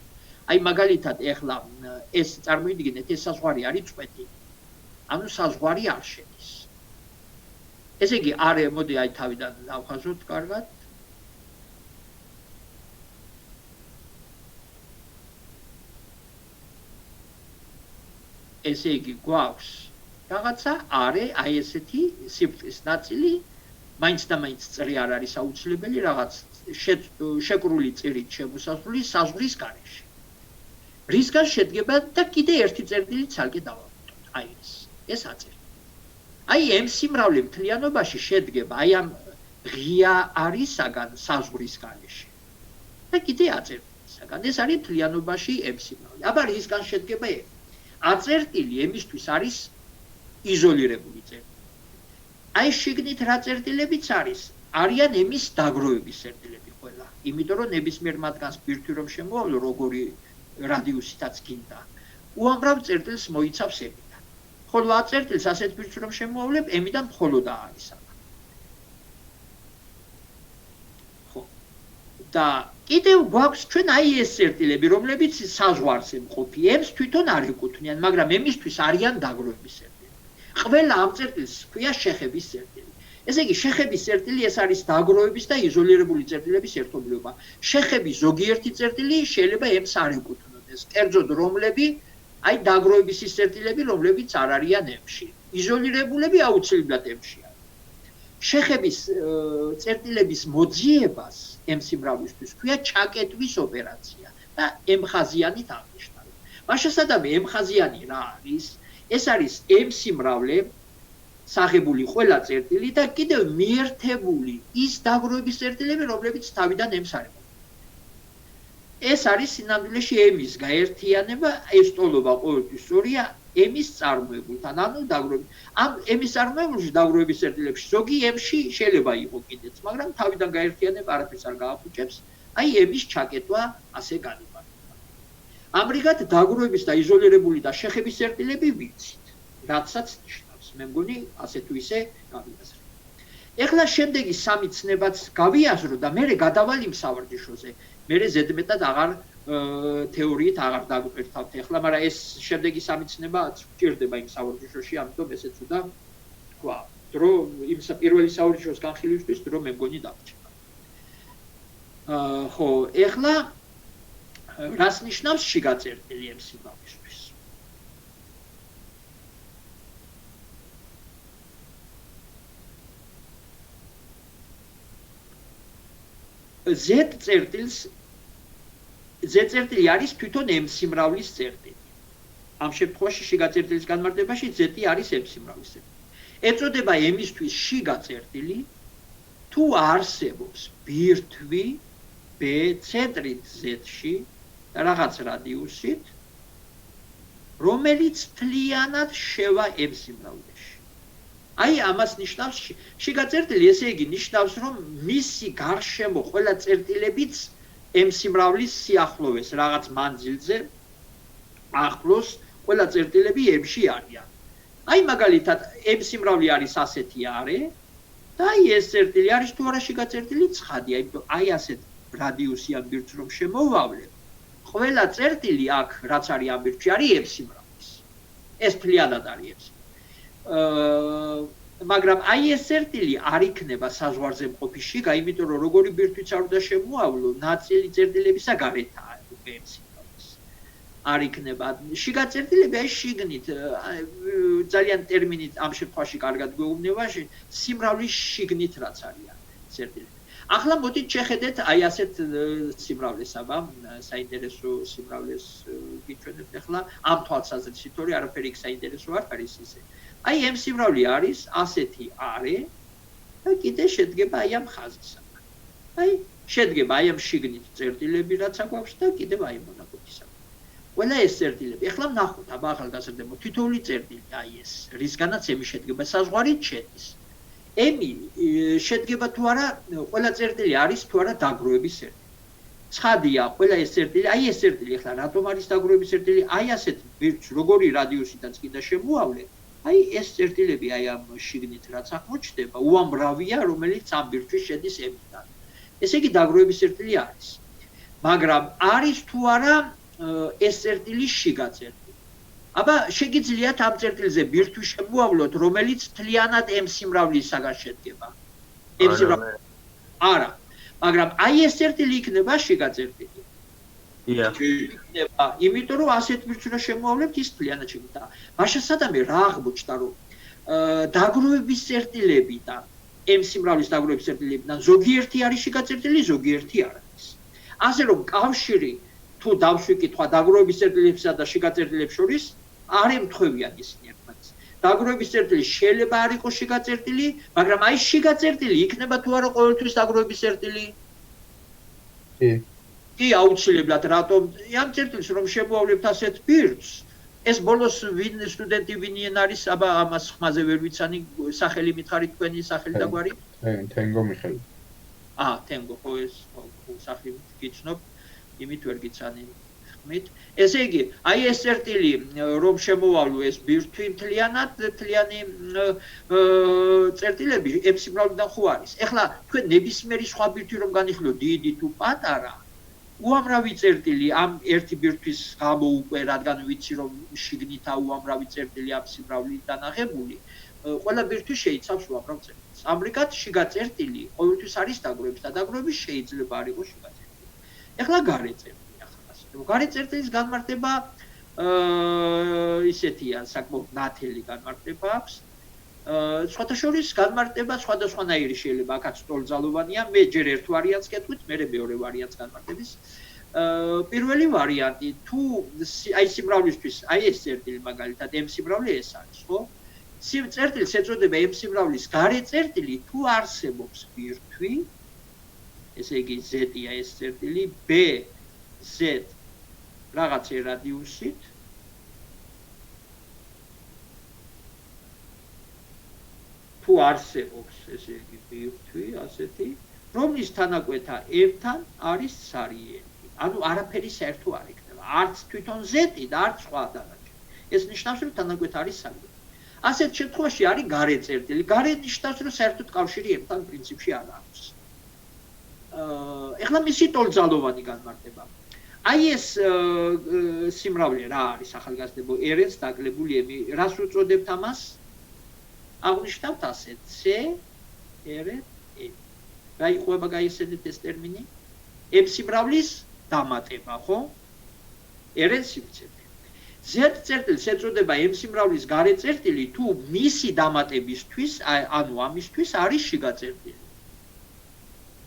აი მაგალითად ეხლა ეს წარმოიდგინეთ ეს საზღვარი არის წვეთი. ანუ საზღვარი არ შედის. ესე იგი არე მოდი აი თავიდან დავხაზოთ კარგად. ესე იგი გვაქვს რაღაცა არე აი ესეთი სიფრთხის ნაწილი მაინც და მაინც წრი არ არის აუცილებელი რაღაც შეკრული წირით შემოსასვლელი საზღვრის გარეშე. რისგან შედგება და კიდე ერთი წერტილი ცალკე დავავიწყოთ. აი ეს აწერი. აი M სიმრავლე მთლიანობაში შედგება აი ამ ღია არისაგან საზღვრის გარეშე. და კიდე აწერტილისაგან. ეს არის მთლიანობაში M სიმრავლე. აბა რისგან შედგება M? აწერტილი M-ისთვის არის იზოლირებული წერტილი. აი შიგნით რა წერტილებიც არიან M-ის დაგროვების წერტილები ყველა. იმიტომ რომ ნებისმიერ მათგანს ბირთვი რომ შემოავლო როგორი რადიუსითაც გინდა. უამრავ წერტილს მოიცავს M-დან. ხოლო აწერტილს ასეთ ბირთვს რომ შემოავლებ M-დან მხოლოდ არის აბა. ხო. და კიდევ გვაქვს ჩვენ აი ეს წერტილები, რომლებიც საზღვარს ემყოფი. M-ს თვითონ არ ეკუთვნიან, მაგრამ M-ისთვის არიან დაგროვების წერტილები. ყველა ამ წერტილს ჰქვია შეხების წერტილი. ესე იგი შეხების წერტილი ეს არის დაგროვების და იზოლირებული წერტილების ერთობლიობა. შეხების ზოგიერთი წერტილი შეიძლება M-ს არ ეკუთვნოდეს. კერძოდ რომლები აი დაგროვების ის წერტილები, რომლებიც არ არიან M-ში. იზოლირებულები აუცილებლად M-ში არის. შეხების წერტილების მოძიებას M სიმრავლისთვის ქვია ჩაკეტვის ოპერაცია და M ხაზიანით აღნიშნავენ. მაშასადამე M ხაზიანი რა არის? ეს არის M სიმრავლე საღებული ყველა წერტილი და კიდევ მიერთებული ის დაგროვების წერტილები, რომლებიც თავიდან M-ს არ ეკუთვნიან. ეს არის სინამდვილეში M-ის გაერთიანება, ეს ტოლობა ყოველთვის სწორია M-ის წარმოებულთან, ანუ დაგროვების. ამ M-ის წარმოებულში დაგროვების წერტილებში ზოგი M-ში შეიძლება იყოს კიდეც, მაგრამ თავიდან გაერთიანება არაფერს არ გააფუჭებს, აი M-ის ჩაკეტვა ასე განიმარტება. ამრიგად დაგროვების და იზოლირებული და შეხების წერტილები ვიცით, რაცაც ნიშნავს. მე მგონი ასე თუ ისე გავიაზრე. ეხლა შემდეგი სამი ცნებაც გავიაზრო და მე გადავალ იმ სავარჯიშოზე. მე ზედმეტად აღარ თეორიით აღარ დაგვერთავთ ეხლა, მაგრამ ეს შემდეგი სამი ცნებაც გვჭირდება იმ სავარჯიშოში, ამიტომ ესეც უნდა თქვა. დრო იმ პირველი სავარჯიშოს განხილვისთვის დრო მე მგონი დაგჭირდა. ხო, ეხლა რას ნიშნავს შიგა წერტილი M სიმრავლისთვის? Z წერტილი არის თვითონ M სიმრავლის წერტილი. ამ შემთხვევაში შიგა წერტილის განმარტებაში Z არის M სიმრავლის წერტილი. ეწოდება M-ისთვის შიგა წერტილი, თუ არსებობს ბირთვი B ცენტრით Z-ში და რაღაც რადიუსით, რომელიც მთლიანად შევა M სიმრავლეში. აი ამას ნიშნავს შიგა წერტილი, ესე იგი ნიშნავს, რომ მისი გარშემო ყველა წერტილებიც M სიმრავლის სიახლოვეს რაღაც მანძილზე ახლოს ყველა წერტილები M-ში არიან. აი მაგალითად M სიმრავლე არის ასეთი არე და აი ეს წერტილი არის თუ არა შიგა წერტილი ცხადია, იმიტომ აი ასეთ რადიუსიან ბირთვს რომ შემოვავლებ, ყველა წერტილი აქ რაც არის ამ ბირთვში არის M სიმრავლის. ეს მთლიანად არის M. მაგრამ აი ეს წერტილი არ იქნება საზღვარზე მყოფი შიგა, იმიტომ რომ როგორი ბირთვიც არ უნდა შემოავლო, ნაწილი წერტილებისა გარეთაა M სიმრავლის. არ იქნება შიგა წერტილები აი შიგნით ძალიან ტერმინით ამ შემთხვევაში კარგად გვეუბნება სიმრავლის შიგნით რაც არიან წერტილები. ახლა მოდით შეხედეთ აი ასეთ სიმრავლეს, აბა საინტერესო სიმრავლეს გიჩვენებთ ახლა ამ თვალსაზრისით, თორე არაფერი იქ საინტერესო არ არის ისე. აი M სიმრავლე არის ასეთი არე და კიდე შედგება აი ამ ხაზისაგან. აი შედგება აი ამ შიგნით წერტილები რაც აქვს და კიდევ აი მონაკვეთისაგან. ყველა ეს წერტილები. ახლა ვნახოთ, აბა ახალგაზრდებო, თითოეული წერტილი აი ეს, რისგანაც M შედგება საზღვარით შედის. M შედგება თუ არა, ყველა წერტილი არის თუ არა დაგროვების წერტილი. ცხადია, ყველა ეს წერტილი, აი ეს წერტილი ახლა რატომ არის დაგროვების წერტილი? აი ასეთ ბირთვს როგორი რადიუსითაც კიდე შემოავლე, აი ეს წერტილები აი ამ შიგნით რაც აღმოჩნდება, უამრავია, რომელიც ამ ბირთვში შედის M-დან. ესე იგი დაგროვების წერტილი არის. მაგრამ არის თუ არა ეს წერტილი შიგა წერტილი. აბა შეგიძლიათ ამ წერტილზე ბირთვი შემოავლოთ, რომელიც მთლიანად m სიმრავლისაგან შედგება. m სიმრავლე არა, მაგრამ აი ეს წერტილი იქნება შიგა წერტილი. დიახ. იქნება, იმიტომ რომ ასეთ ბირთვს რა შემოავლებთ ის მთლიანად შეგვიძლია. მაშასადამე რა აღმოჩნდა, რომ დაგროვების წერტილებიდან m სიმრავლის დაგროვების წერტილებიდან ზოგიერთი არის შიგა წერტილი, ზოგიერთი არ არის. ასე რომ კავშირი თუ დავშვიკითხვა დაგროვების წერტილებსა და შიგა წერტილებს შორის არ ემთხვევიან ისინი ერთმანეთს. დაგროვების წერტილი შეიძლება არ იყოს შიგა წერტილი, მაგრამ აი შიგა წერტილი იქნება თუ არა ყოველთვის დაგროვების წერტილი? კი, აუცილებლად, რატომ ამ წერტილს რომ შემოავლებთ ასეთ ბირთვს, ეს ბოლოს ვინ სტუდენტი ვინien არის, აბა ამას ხმაზე ვერ ვიცანი, სახელი მითხარით თქვენი სახელი და გვარი? თენგო მიხეილი. თენგო, ხო ეს სახელი გიცნობ, იმით ვერ გიცანი ხმით. ესე იგი, აი ეს წერტილი რომ შემოვავლო ეს ბირთვი მთლიანი წერტილები m სიმრავლიდან ხო არის. ეხლა თქვენ ნებისმიერი სხვა ბირთვი რომ განიხილო დიდი თუ პატარა, უამრავი წერტილი ამ ერთი ბირთვის გამო უკვე რადგან ვიცი რომ შიგნითა უამრავი წერტილი ამ სიმრავლიდან აღებული, ყველა ბირთვი შეიცავს უამრავ წერტილს. ამრიგად შიგა წერტილი ყოველთვის არის დაგროვების და დაგროვების შეიძლება არ იყოს შიგა წერტილი. ეხლა გარე წერტილი ახლა ასე. გარე წერტილის განმარტება ისეთია, საკმაოდ ნათელი განმარტება აქვს. სხვათა შორის განმარტება სხვადასხვანაირი შეიძლება, აქაც ტოლძალოვანია, მე ჯერ ერთ ვარიანტს კეთვით, მერე მეორე ვარიანტს განმარტების. პირველი ვარიანტი, თუ აი სიმრავლისთვის, აი ეს წერტილი მაგალითად m სიმრავლე ეს არის, ხო? წერტილს ეწოდება m სიმრავლის გარე წერტილი, თუ არსებობს ბირთვი, ესე იგი z-ია ეს წერტილი, b z რაღაც რადიუსით თუ არსებობს ესე იგი ბირთვი ასეთი, რომლის თანაკვეთა m-თან არის სარიელი. ანუ არაფერი საერთო არ იქნება. არც თვითონ z-ი და არც სხვა დანარჩენი. ეს ნიშნავს, რომ თანაკვეთა არის სარიელი. ასეთ შემთხვევაში არის გარე წერტილი. გარე ნიშნავს, რომ საერთოდ კავშირი m-თან პრინციპში არ აქვს. ეხლა მისი ტოლძალოვანი განმარტება. აი ეს სიმრავლე რა არის ახალგაზრდებო RN-ს დაკლებული m-ი. რას უწოდებთ ამას? აღნიშნავთ ასე C R E. რა იყვება გაიხსენეთ ეს ტერმინი? M სიმრავლის დამატება, ხო? RN სივრცე. Z წერტილს ეწოდება M სიმრავლის გარე წერტილი, თუ მისი დამატებისთვის, ანუ ამისთვის არის შიგა წერტილი.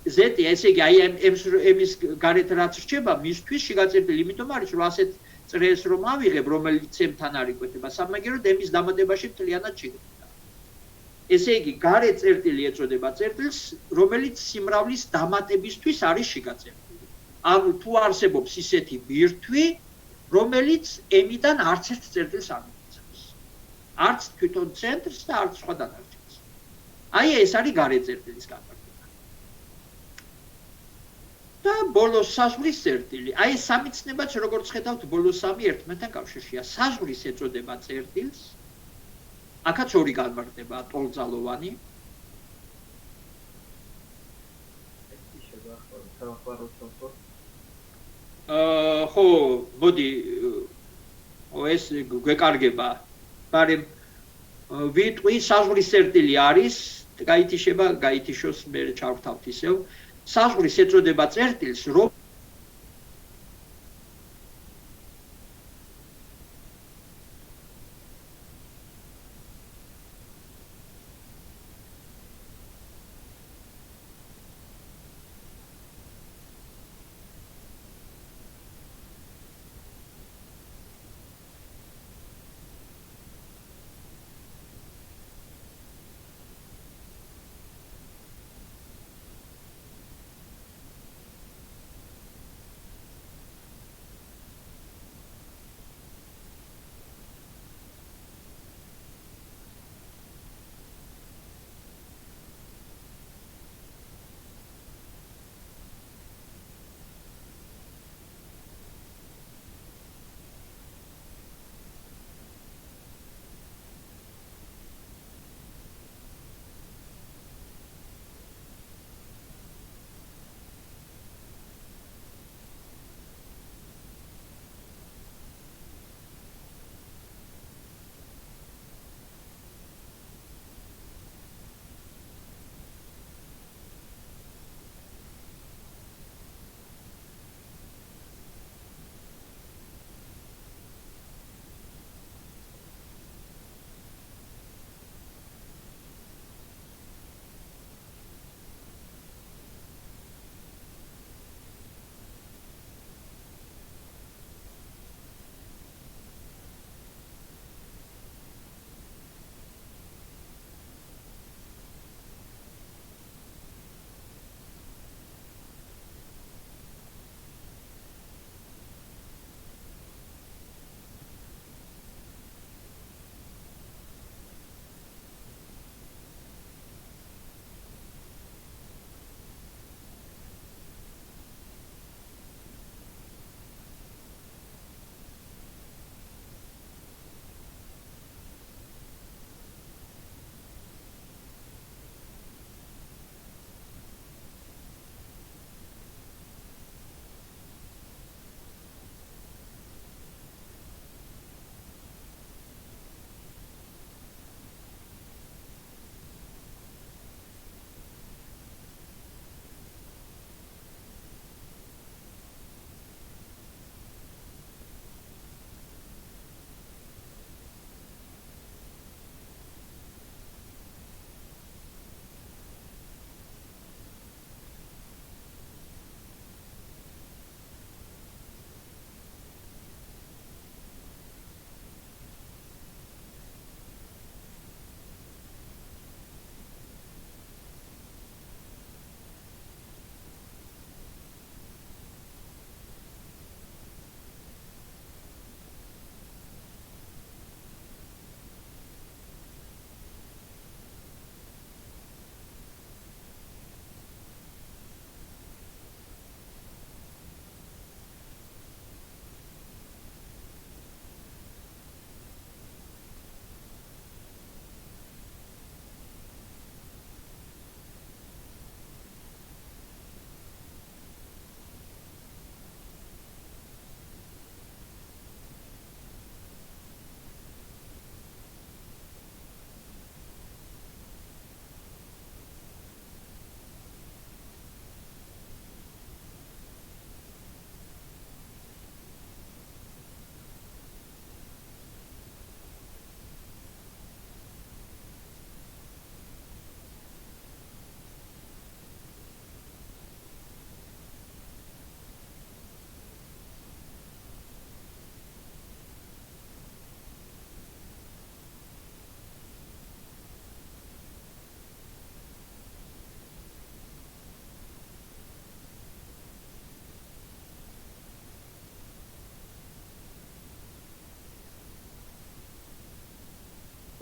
Z ესე იგი აი M-ის გარეთ რაც რჩება, მისთვის შიგა წერტილი, იმიტომ არის რომ ასეთ წრეს რომ ავიღებ, რომელიც M-თან არ იკვეთება, სამაგეროდ M-ის დამატებაში მთლიანად შიგა. ესე იგი, გარე წერტილი ეწოდება წერტილს, რომელიც სიმრავლის დამატებისთვის არის შიგა წერტილი. ანუ თუ არსებობს ისეთი ბირთვი, რომელიც M-დან არც ერთ წერტილს არ მოიცავს. არც თვითონ ცენტრს და არც სხვა დანარჩენს. აი ეს არის გარე წერტილის განმარტება. და ბოლოს საზღვრის წერტილი. აი ეს სამი ცნებაც როგორც ხედავთ, ბოლოს სამი ერთმანეთთან კავშირშია. საზღვრის ეწოდება წერტილს. აქაც ორი განმარტება, ტოლძალოვანი. ხო, მოდი, ეს გვეკარგება. მაგრამ ვიტყვი საზღვრის წერტილი არის, გაითიშება, გაითიშოს მე ჩავთავთ ისევ. საზღვრის ეწოდება წერტილს, რომ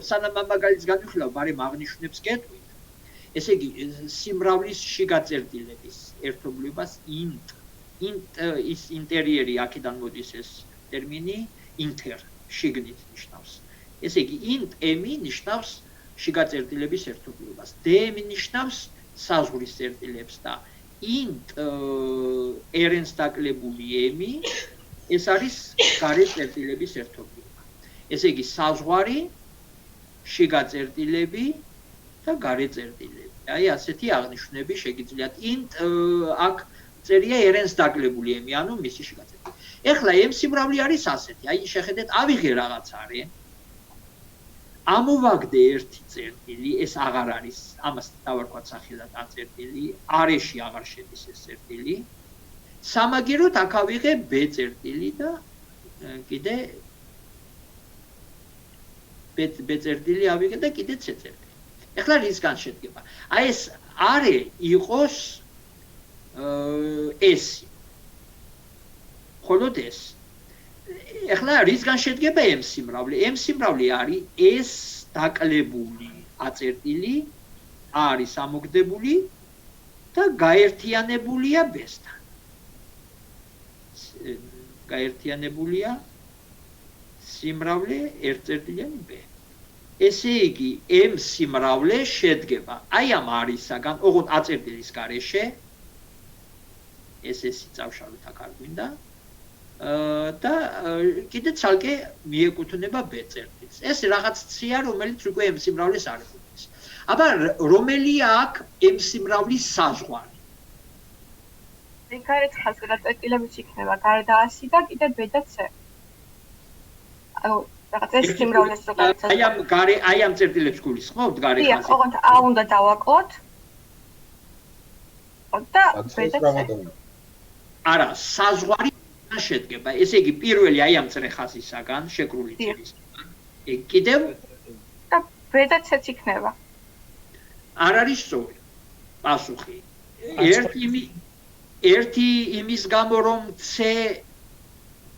სანამ ამ მაგალითს განვიხილავ, მაგრამ აღნიშნებს გეტყვით. ესე იგი, სიმრავლის შიგა წერტილების ერთობლიობას int is ინტერიერი აქედან მოდის ეს ტერმინი inter შიგნით ნიშნავს. ესე იგი, int m ნიშნავს შიგა წერტილების ერთობლიობას. dm ნიშნავს საზღვრის წერტილებს და int r-ს დაკლებული m ეს არის გარე წერტილების ერთობლიობა. ესე იგი, საზღვარი, შიგა წერტილები და გარე წერტილები. აი ასეთი აღნიშვნები შეგიძლიათ. int აქ წერია r-ს დაკლებული m, ანუ მისი შიგა წერტილი. ეხლა m სიმრავლე არის ასეთი. აი შეხედეთ, ავიღე რაღაც არე. ამოვაგდე ერთი წერტილი, ეს აღარ არის, ამას დავარქვათ სახელად a წერტილი, არეში აღარ შედის ეს წერტილი. სამაგიეროდ აქ ავიღე b წერტილი და კიდე b წერტილი ავიღე და კიდე c წერტილი. ეხლა რისგან შედგება? აი ეს არე იყოს s. ხოლოდ s. ეხლა რისგან შედგება m სიმრავლე? m სიმრავლე არის s დაკლებული a წერტილი, არის ამოგდებული და გაერთიანებულია b-სთან. გაერთიანებულია სიმრავლე ერთწერტილიანი b. ესე იგი, m სიმრავლე შედგება აი ამ არისაგან, ოღონდ a წერტილის გარეშე, ეს წავშალოთ აქ არ გვინდა. და კიდე ცალკე მიეკუთვნება b წერტილს. ეს რაღაც ცია, რომელიც უკვე m სიმრავლეს არ ეკუთვნის. აბა რომელია აქ m სიმრავლის საზღვარი? გარეთ ხაზგრა წერტილებიც იქნება, გარეთ და 100 და კიდე b და c. ანუ რაღაც ეს სიმრავლეს რო გაიცეთ. აი ამ წერტილებს გულისხმობთ გარე ხაზი? დიახ, ოღონდ a უნდა დავაკლოთ. და b და c. არა, საზღვარი შედგება. ესე იგი, პირველი აი ამ წრე ხაზისაგან, შეკრული წრისგან. კიდევ და b და c იქნება. არ არის სწორი. პასუხი. ერთი იმის გამო რომ c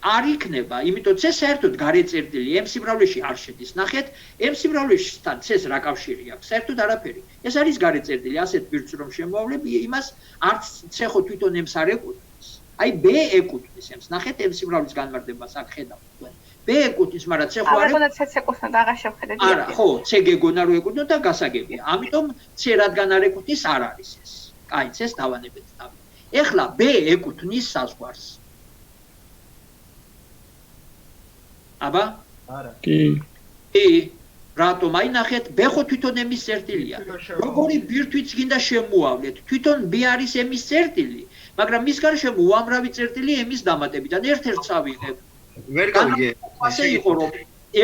არ იქნება, იმიტომ c საერთოდ გარე წერტილი m სიმრავლეში არ შედის. ნახეთ, m სიმრავლესთან c-ს რა კავშირი აქვს? საერთოდ არაფერი. ეს არის გარე წერტილი, ასეთ ბირთვს რომ შემოავლებ, იმას არც c ხო თვითონ m-ს არ ეკუთვნის. აი b ეკუთვნის m-ს. ნახეთ, m სიმრავლის განმარტებას აქ ხედავთ თქვენ. b ეკუთვნის, მაგრამ c ხო არ ეკუთვნის. c ეკუთვნის და აღარ შევხედეთ. არა, ხო, c გეგონა რო ეკუთვნოდა და გასაგებია. ამიტომ c რადგან არ ეკუთვნის, არ არის ეს. კაი, c-ს დავანებეთ თავი. ეხლა b ეკუთვნის საზღვარს. აბა? არა. კი. რატომ? აი ნახეთ, b ხო თვითონ m-ის წერტილია. როგორი ბირთვიც გინდა შემოავლეთ, თვითონ b არის m-ის წერტილი, მაგრამ მის გარშემო უამრავი წერტილი m-ის დამატებიდან ერთ-ერთს ავიღებ. ვერ გავიგე. ასე იყო რომ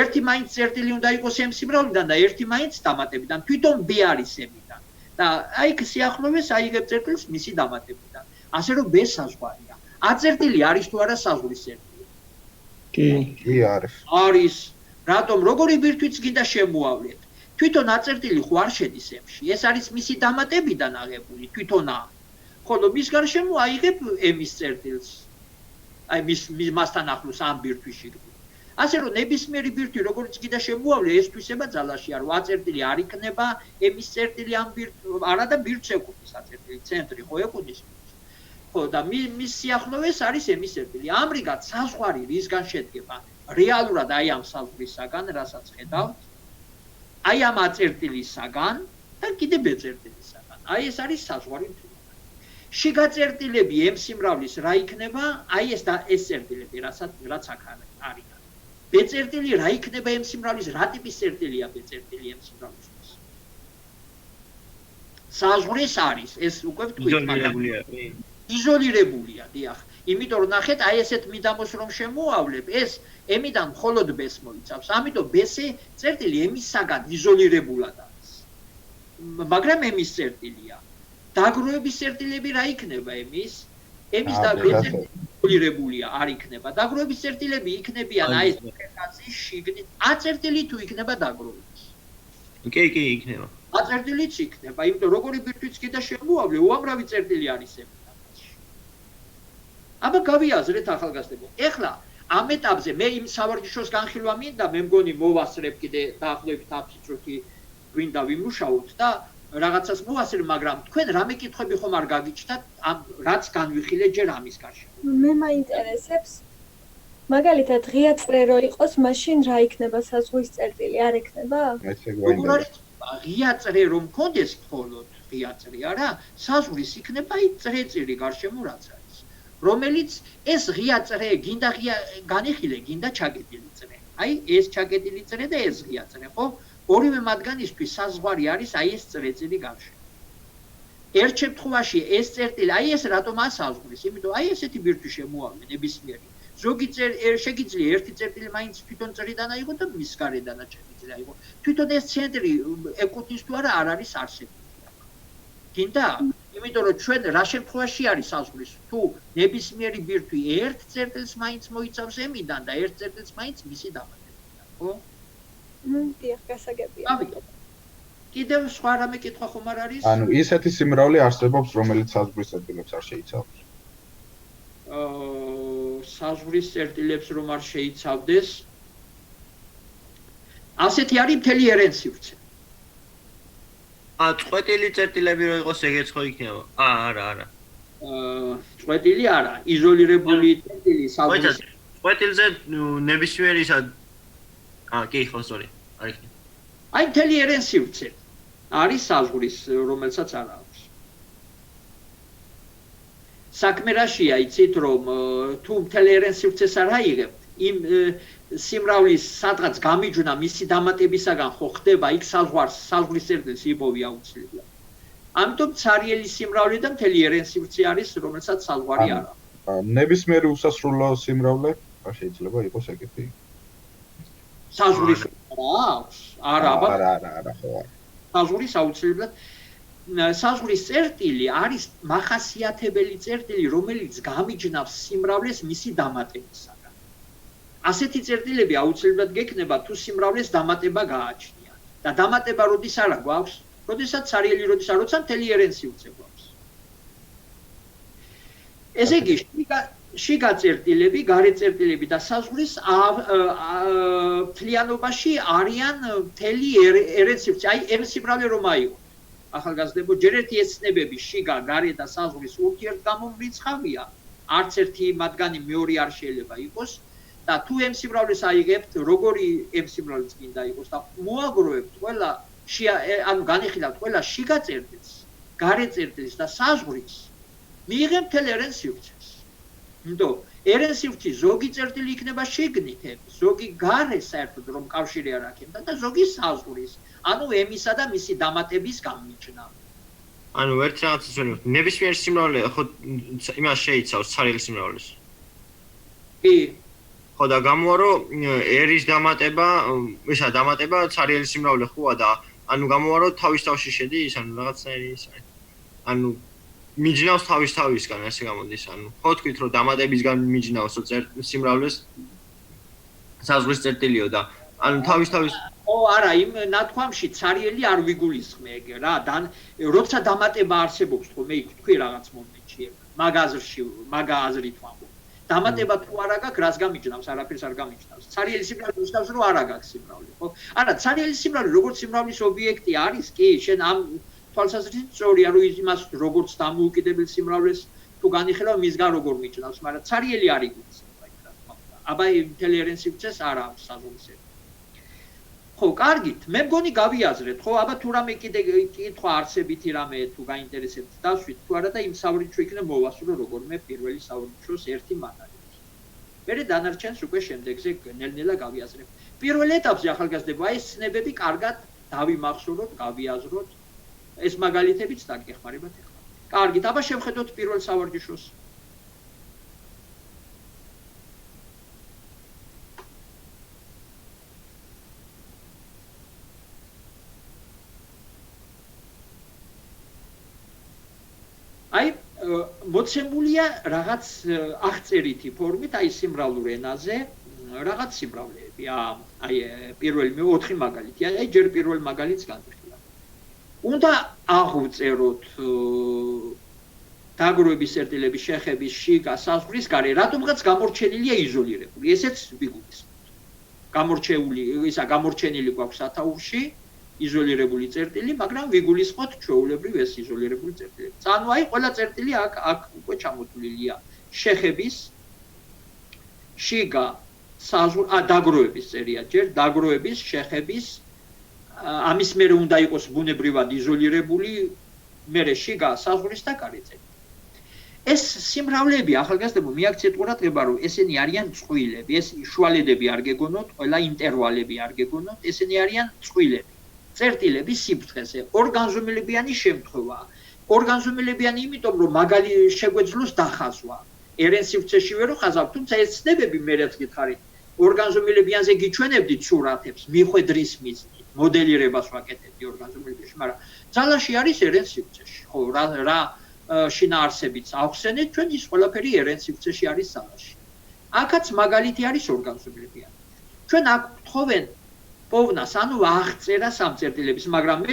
ერთი მაინც წერტილი უნდა იყოს m სიმრავლიდან და ერთი მაინც დამატებიდან, თვითონ b არის m-დან. და აი იქ სიახლოვეს აიღებ წერტილს მისი დამატებიდან. ასე რომ b საზღვარია. a წერტილი არის თუ არა საზღვრის წერტილი? კი არის. არის. რატომ როგორი ბირთვიც გინდა შემოავლეთ? თვითონ a წერტილი ხო არ შედის m-ში. ეს არის მისი დამატებიდან აღებული, თვითონ a. ხოლო მის გარშემო აიღებ m-ის წერტილს. აი მასთან ახლოს ამ ბირთვის შიგნით. ასე რომ ნებისმიერი ბირთვი როგორც კიდე შემოავლე ეს თვისება ძალაშია, რომ a წერტილი არ იქნება m-ის წერტილი ამ ბირთვს, არა და ბირთს ეკუთვნის a წერტილი, ცენტრი ხო ეკუთვნის. ხო და მის სიახლოვეს არის m-ის წერტილი. ამრიგად საზღვარი რისგან შედგება? რეალურად აი ამ საზღვრისაგან, რასაც ხედავთ, აი ამ a წერტილისაგან და კიდე b წერტილისაგან. აი ეს არის საზღვარი. შიგა წერტილები m სიმრავლის რა იქნება? აი ეს და ეს წერტილები, რაც აქ არის. b წერტილი რა იქნება m სიმრავლის? რა ტიპის წერტილია b წერტილი m სიმრავლისთვის? საზღვრის არის, ეს უკვე ვთქვით, მაგრამ იზოლირებულია, დიახ. იმიტომ რომ ნახეთ, აი ესეთ მიდამოს რომ შემოავლებ, ეს m-დან მხოლოდ b-ს მოიცავს. ამიტომ b-ს წერტილი m-ისაგან იზოლირებულად არის. მაგრამ m-ის წერტილია. დაგროვების წერტილები რა იქნება m-ის? m-ის და b-ს იზოლირებულია არ იქნება. დაგროვების წერტილები იქნებიან აი ეს ხაზის შიგნით. a წერტილი თუ იქნება დაგროვების. კი, იქნება. a წერტილიც იქნება, იმიტომ როგორი ბირთვიც კიდე შემოავლე, უამრავი წერტილი არის m-დან. აბა გავიაზრეთ ახალგაზრდებო. ეხლა ამ ეტაპზე მე იმ სავარჯიშოს განხილვა მინდა, მე მგონი მოვასწრებ კიდე დაახლოებით 10 წუთი გვინდა ვიმუშაოთ და რაღაცას მოვასწრებ, მაგრამ თქვენ რამე კითხვები ხომ არ გაგიჩნდათ ამ რაც განვიხილეთ ჯერ ამის გარშემო. მე მაინტერესებს მაგალითად ღია წრე რო იყოს, მაშინ რა იქნება საზღვის წერტილი, არ ექნება? როგორ არის ღია წრე რომ მქონდეს მხოლოდ ღია წრე არა, საზღვის იქნება აი წრეწირი გარშემო რაც არის. რომელიც ეს ღია წრე გინდა ღია განიხილე, გინდა ჩაგედილი წრე. აი ეს ჩაგედილი წრე და ეს ღია წრე, ხო? ორივე მათგანისთვის საზღვარი არის აი ეს წრეწირი გარშემო. ერთ შემთხვევაში ეს წერტილი, აი ეს რატომაა საზღვრის? იმიტომ აი ესეთი ბირთვი შემოავლე ნებისმიერი. ზოგი შეგიძლია ერთი წერტილი მაინც თვითონ წრიდან აიღო და მის გარედანაც შეგიძლია აიღო. თვითონ ეს ცენტრი ეკუთვნის თუ არა არ არის არსებული. გინდა? იმიტომ რომ ჩვენ რა შემთხვევაში არის საზღვრის? თუ ნებისმიერი ბირთვი ერთ წერტილს მაინც მოიცავს ემიდან და ერთ წერტილს მაინც მისი დამატებიდან, ხო? დიახ, გასაგებია. ამიტომ კიდევ სხვა რამე კითხვა ხომ არ არის? ანუ ისეთი სიმრავლე არსებობს, რომელიც საზღვრის წერტილებს არ შეიცავს. საზღვრის წერტილებს რომ არ შეიცავდეს. ასეთი არის მთელი ერენსივრცე. წყვეტილი წერტილები რო იყოს ეგეც ხო იქნება? არა. წყვეტილი არა, იზოლირებული წერტილი საზღვრის. წყვეტილზე ნებისმიერი კი ხო, sorry, არ იქნება. აი მთელი ერენსივრცე არის საზღვრის, რომელსაც არ აქვს. საქმე რაშია, იცით რომ თუ მთელი ერენსივრცეს არ აიღებთ, იმ სიმრავლის სადღაც გამიჯვნა მისი დამატებისაგან ხო ხდება იქ საზღვრის წერტილს იპოვი აუცილებლად. ამიტომ ცარიელი სიმრავლე და მთელი ერენსივრცე არის, რომელსაც საზღვარი არ აქვს. ნებისმიერი უსასრულო სიმრავლე არ შეიძლება იყოს ეგეთი. საზღვრის აქვს? არა, ხო. საზღვრის აუცილებლად საზღვრის წერტილი არის მახასიათებელი წერტილი, რომელიც გამიჯნავს სიმრავლეს მისი დამატებისაგან. ასეთი წერტილები აუცილებლად გექნება თუ სიმრავლეს დამატება გააჩნია. და დამატება როდის არა გვაქვს? როდესაც ცარიელი როცა მთელი ერენსივრცე გვაქვს. ესე იგი, შიგა წერტილები, გარე წერტილები და საზღვრის მთლიანობაში არიან მთელი ერენსივრცე. აი, ეს სიმრავლე რომ აიღო. ახალგაზრდებო, ჯერ ერთი ეს ცნებები შიგა, გარე და საზღვრის ურთიერთგამომრიცხავია, არც ერთი მათგანი მეორე არ შეიძლება იყოს და თუ ამ სიმრავლეს აიღებთ, როგორი ამ სიმრავლეც გინდა იყოს და მოაგროვებთ ყველა ანუ განიხილავთ ყველა შიგა წერტილს, გარე წერტილს და საზღვრის, მიიღებთ მთელ ერენსივრცეს. იმიტომ ერენსივრცის ზოგი წერტილი იქნება შიგნით, ზოგი გარე საერთოდ რომ კავშირი არ აქებდა და ზოგი საზღვრის. ანუ ემისა და მისი დამატების გამიჯნა. ანუ ერთ რაღაცას ვენებთ, ნებისმიერ სიმრავლე ხო იმას შეიცავს ცარიელ სიმრავლეს. კი. ხო და გამოვა რომ ერის დამატება, ისა დამატება ცარიელი სიმრავლე ხოა და ანუ გამოვა რომ თავის-თავში შედის, ანუ რაღაცნაირი ის არის. ანუ მიჯნავს თავის-თავისგან, ასე გამოდის, ანუ ხო თქვით რომ დამატებისგან მიჯნავს სიმრავლეს საზღვრის წერტილიო და ანუ თავის-თავის არა, იმ ნათქვამში ცარიელი არ ვიგულისხმე ეგ რა, როცა დამატება არსებობს ხო მე თქვი რაღაც მომენტში, მაგ აზრით ვამბობ. დამატება თუ არა გაქვს, რას გამიჯნავს, არაფერს არ გამიჯნავს. ცარიელი სიმრავლე ნიშნავს რომ არა გაქვს სიმრავლე, ხო? არა, ცარიელი სიმრავლე როგორც სიმრავლის ობიექტი არის, კი, შენ ამ თვალსაზრისით სწორია, რომ იმას როგორც დამოუკიდებელ სიმრავლეს თუ განიხილავ მისგან როგორ მიჯნავს, მაგრამ ცარიელი არ იგულისხმება იქ რა თქმა უნდა. აბა მთელი ერენსივრცეს არ აქვს საზღვრის. ხო, კარგით, მე მგონი გავიაზრეთ, ხო, აბა თუ რამე კიდე კითხვა არსებითი რამე თუ გაინტერესებთ დასვით, თუ არა და იმ სავრიჩო იქნებ მოვასრულო როგორმე პირველი სავრიჩოს ერთი მაგალითი. მერე დანარჩენს უკვე შემდეგზე ნელ-ნელა გავიაზრებ. პირველ ეტაპზე ახალგაზრდებო, აი ეს ცნებები კარგად დავიმახსოვროთ, გავიაზროთ. ეს მაგალითებიც დაგეხმარებათ ახლა. კარგით, აბა შევხედოთ პირველ სავარჯიშოს. აი მოცემულია რაღაც აღწერითი ფორმით, აი სიმრავლურ ენაზე, რაღაც სიმრავლეები. აი პირველი 4 მაგალითი, აი ჯერ პირველ მაგალითს განვიხილავ. უნდა აღვწეროთ დაგროვების წერტილები შეხების შიგა საზღვრის გარე რატომღაც გამორჩენილია იზოლირებული ესეც ვიგულისხმობთ გამორჩენილი გვაქვს სათაურში იზოლირებული წერტილი მაგრამ ვიგულისხმოთ ჩვეულებრივ ეს იზოლირებული წერტილები ანუ აი ყველა წერტილი აქ უკვე ჩამოთვლილია შეხების შიგა დაგროვების წერია ჯერ დაგროვების შეხების ამის მერე უნდა იყოს ბუნებრივად იზოლირებული მერე შიგა საზღვრის და გარე წერტილი ეს სიმრავლეები ახალგაზრდებო მიაქციეთ ყურადღება რომ ესენი არიან წყვილები ეს შუალედები არ გეგონოთ ყველა ინტერვალები არ გეგონოთ ესენი არიან წყვილები წერტილების სიფრთხეზე ორგანზომილებიანი შემთხვევაა ორგანზომილებიანი იმიტომ რომ მაგალი შეგვეძლოს დახაზვა ერენ სივრცეშივე რო ხაზავთ თუმცა ეს ცნებები მე რაც გითხარით ორგანზომილებიანზე გიჩვენებდით სურათებს მიხვედრის მიზნით მოდელირებას ვაკეთებდი ორგანზომილებაში მაგრამ ძალაში არის ერენ სივრცეში ხო რა შინაარსებიც ახსენეთ ჩვენ ის ყველაფერი ერენ სივრცეში არის ძალაში აქაც მაგალითი არის ორგანზომილებიანი ჩვენ აქ ვთხოვენ პოვნას ანუ აღწერა სამწერტილების მაგრამ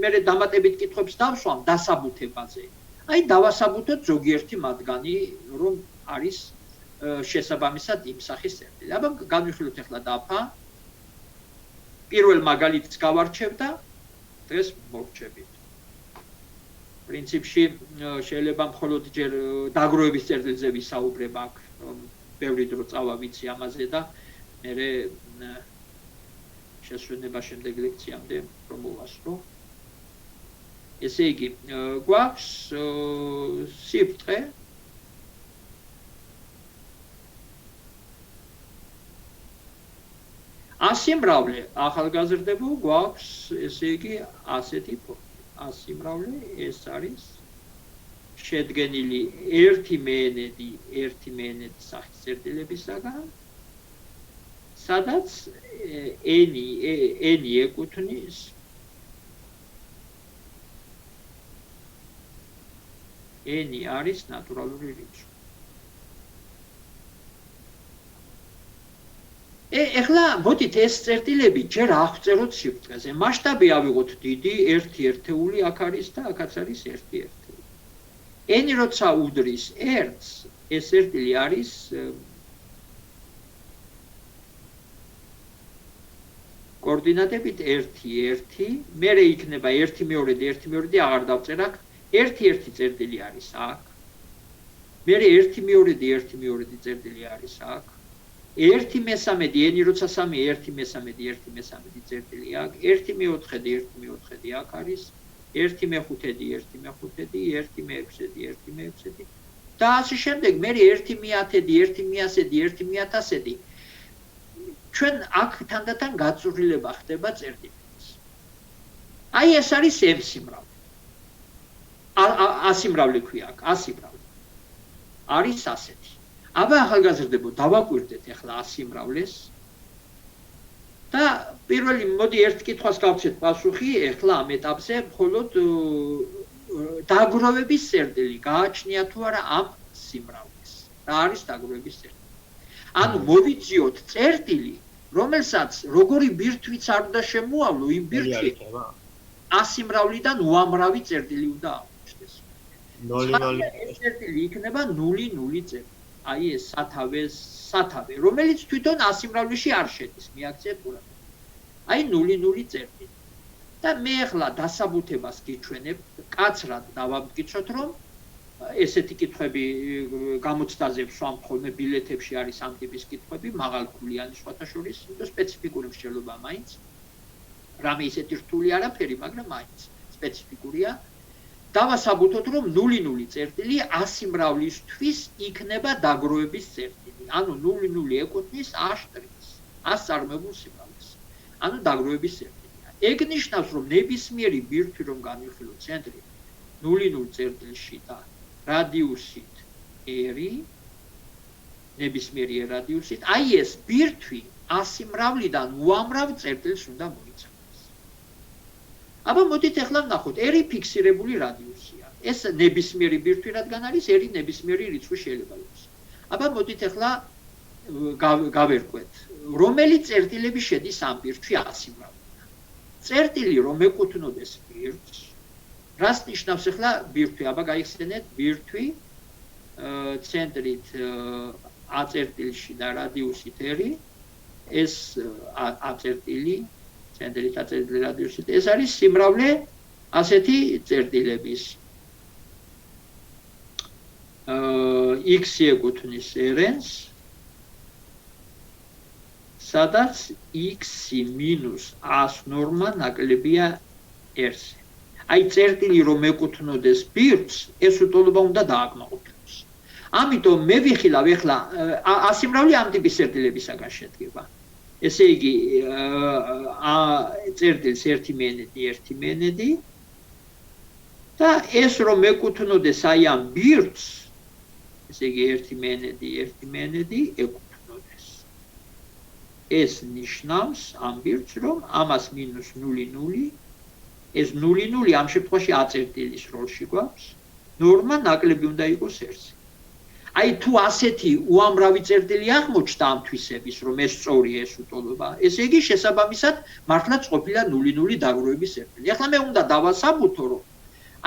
მე დამატებით კითხვებს დავსვამ დასაბუთებაზე აი დავასაბუთოთ ზოგიერთი მათგანი რომ არის შესაბამისად იმ სახის წერტილი აბა განვიხილოთ ახლა დაფა პირველ მაგალითს გავარჩევ და დღეს მოვრჩებით პრინციპში შეიძლება მხოლოდ ჯერ დაგროვების წერტილზე ვისაუბრებ აქ ბევრი დრო წავა ვიცი ამაზე და მე შესვენება შემდეგ ლექციამდე რომ მოვასწრო ესე იგი გვაქვს სიფრთხე ასიმრავლე ახალგაზრდებო გვაქვს ესე იგი ასეთი ასიმრავლე ეს არის შედგენილი ერთი მეენედი სახის წერტილებისაგან სადაც ენი ეკუთვნის ენი არის ნატურალური რიცხვი ეხლა მოდით ეს წერტილები ჯერ აღწეროთ სიფრთხეზე მასშტაბი ავიღოთ დიდი 1 ერთეული აქ არის და აქაც არის 1 ერთეული ენი როცა უდრის 1-ს ეს წერტილი არის კოორდინატებით 1 მერე იქნება 1-2 აღარ დავწერ აქ 1 წერტილი არის აქ მერე 1-2 წერტილი არის აქ 1/3 ენი როცა 3 1/3 წერტილი აქ 1/4 აქ არის 1/5 1/6 და ასე შემდეგ მე 1/1000 1/1000 ჩვენ აქ თანდათან გაწურილება ხდება წერტილების აი ეს არის m სიმრავლე ასიმრავლე ქვია აქ ასიმრავლე არის ასეთი აბა ახალგაზრდებო დავაკვირდეთ ახლა ასიმრავლეს და პირველი მოდი ერთ კითხვას გავცეთ პასუხი ახლა ამ ეტაპზე მხოლოდ დაგროვების წერტილი გააჩნია თუ არა ამ სიმრავლეს რა არის დაგროვების წერტილი ანუ მოვიძიოთ წერტილი რომელსაც როგორი ბირთვიც არ უნდა შემოავლო იმ ბირთვი ასიმრავლიდან უამრავი წერტილი უნდა აღმოჩნდეს 0 ეს წერტილი იქნება 0 წერტილი აი ეს სათავე რომელიც თვითონ ასიმრავლეში არ შედის მიაქციეთ ყურადღება აი 0 წერტილი და მე ახლა დასაბუთებას გიჩვენებ კაცრად დავამტკიცოთ რომ ესეთი კითხვები გამოცდაზე ვსვამ ხოლმე ბილეთებში არის ამ ტიპის კითხვები მაღალქულიანი სხვათა შორის და სპეციფიკური მსჯელობა მაინც რამე ისეთი რთული არაფერი მაგრამ მაინც სპეციფიკურია დავასაბუთოთ რომ 0 წერტილი ასიმრავლისთვის იქნება დაგროვების წერტილი ანუ 0 ეკუთვნის A'-ს ასწარმოებულ სიმრავლეს ანუ დაგროვების წერტილია ეგ ნიშნავს რომ ნებისმიერი ბირთვი რომ განვიხილოთ ცენტრი 0 წერტილში და რადიუსით r ნებისმიერი რადიუსით აი ეს ბირთვი ასიმრავლიდან უამრავ წერტილს უნდა მოიცავდეს აბა მოდით ახლა ვნახოთ r ფიქსირებული რადიუსია ეს ნებისმიერი ბირთვი რადგან არის r ნებისმიერი რიცხვი შეიძლება იყოს აბა მოდით ახლა გავერკვეთ რომელი წერტილები შედის ამ ბირთვში ასიმრავლიდან წერტილი რომ ეკუთვნოდეს ბირთვს რას ნიშნავს ახლა ბირთვი? აბა გაიხსენეთ ბირთვი ცენტრით a წერტილში და რადიუსით r ეს a წერტილი ცენტრით a წერტილი რადიუსით ეს არის სიმრავლე ასეთი წერტილების x ეკუთვნის rn-ს სადაც x-ი მინუს a-ს ნორმა ნაკლებია r-ზე. აი წერტილი რომ ეკუთვნოდეს ბირთვს, ეს უტოლობა უნდა დააკმაყოფილოს. ამიტომ მე ვიხილავ ახლა ასიმრავლე ამ ტიპის წერტილებისაგან შედგება. ესე იგი წერტილს ერთი მენედი და ეს რომ ეკუთვნოდეს აი ამ ბირთვს, ესე იგი ერთი მენედი ეკუთვნოდეს. ეს ნიშნავს ამ ბირთვს რომ ამას მინუს 0,0 ეს 0,0 ამ შემთხვევაში a წერტილის როლში გვაქვს. ნორმა ნაკლები უნდა იყოს r-ზე. აი თუ ასეთი უამრავი წერტილი აღმოჩნდა ამ თვისების რომ ეს სწორი ეს უტოლობა, ესე იგი შესაბამისად მართლაც ყოფილა 0,0 დაგროვების წერტილი. ახლა მე უნდა დავასაბუთო რომ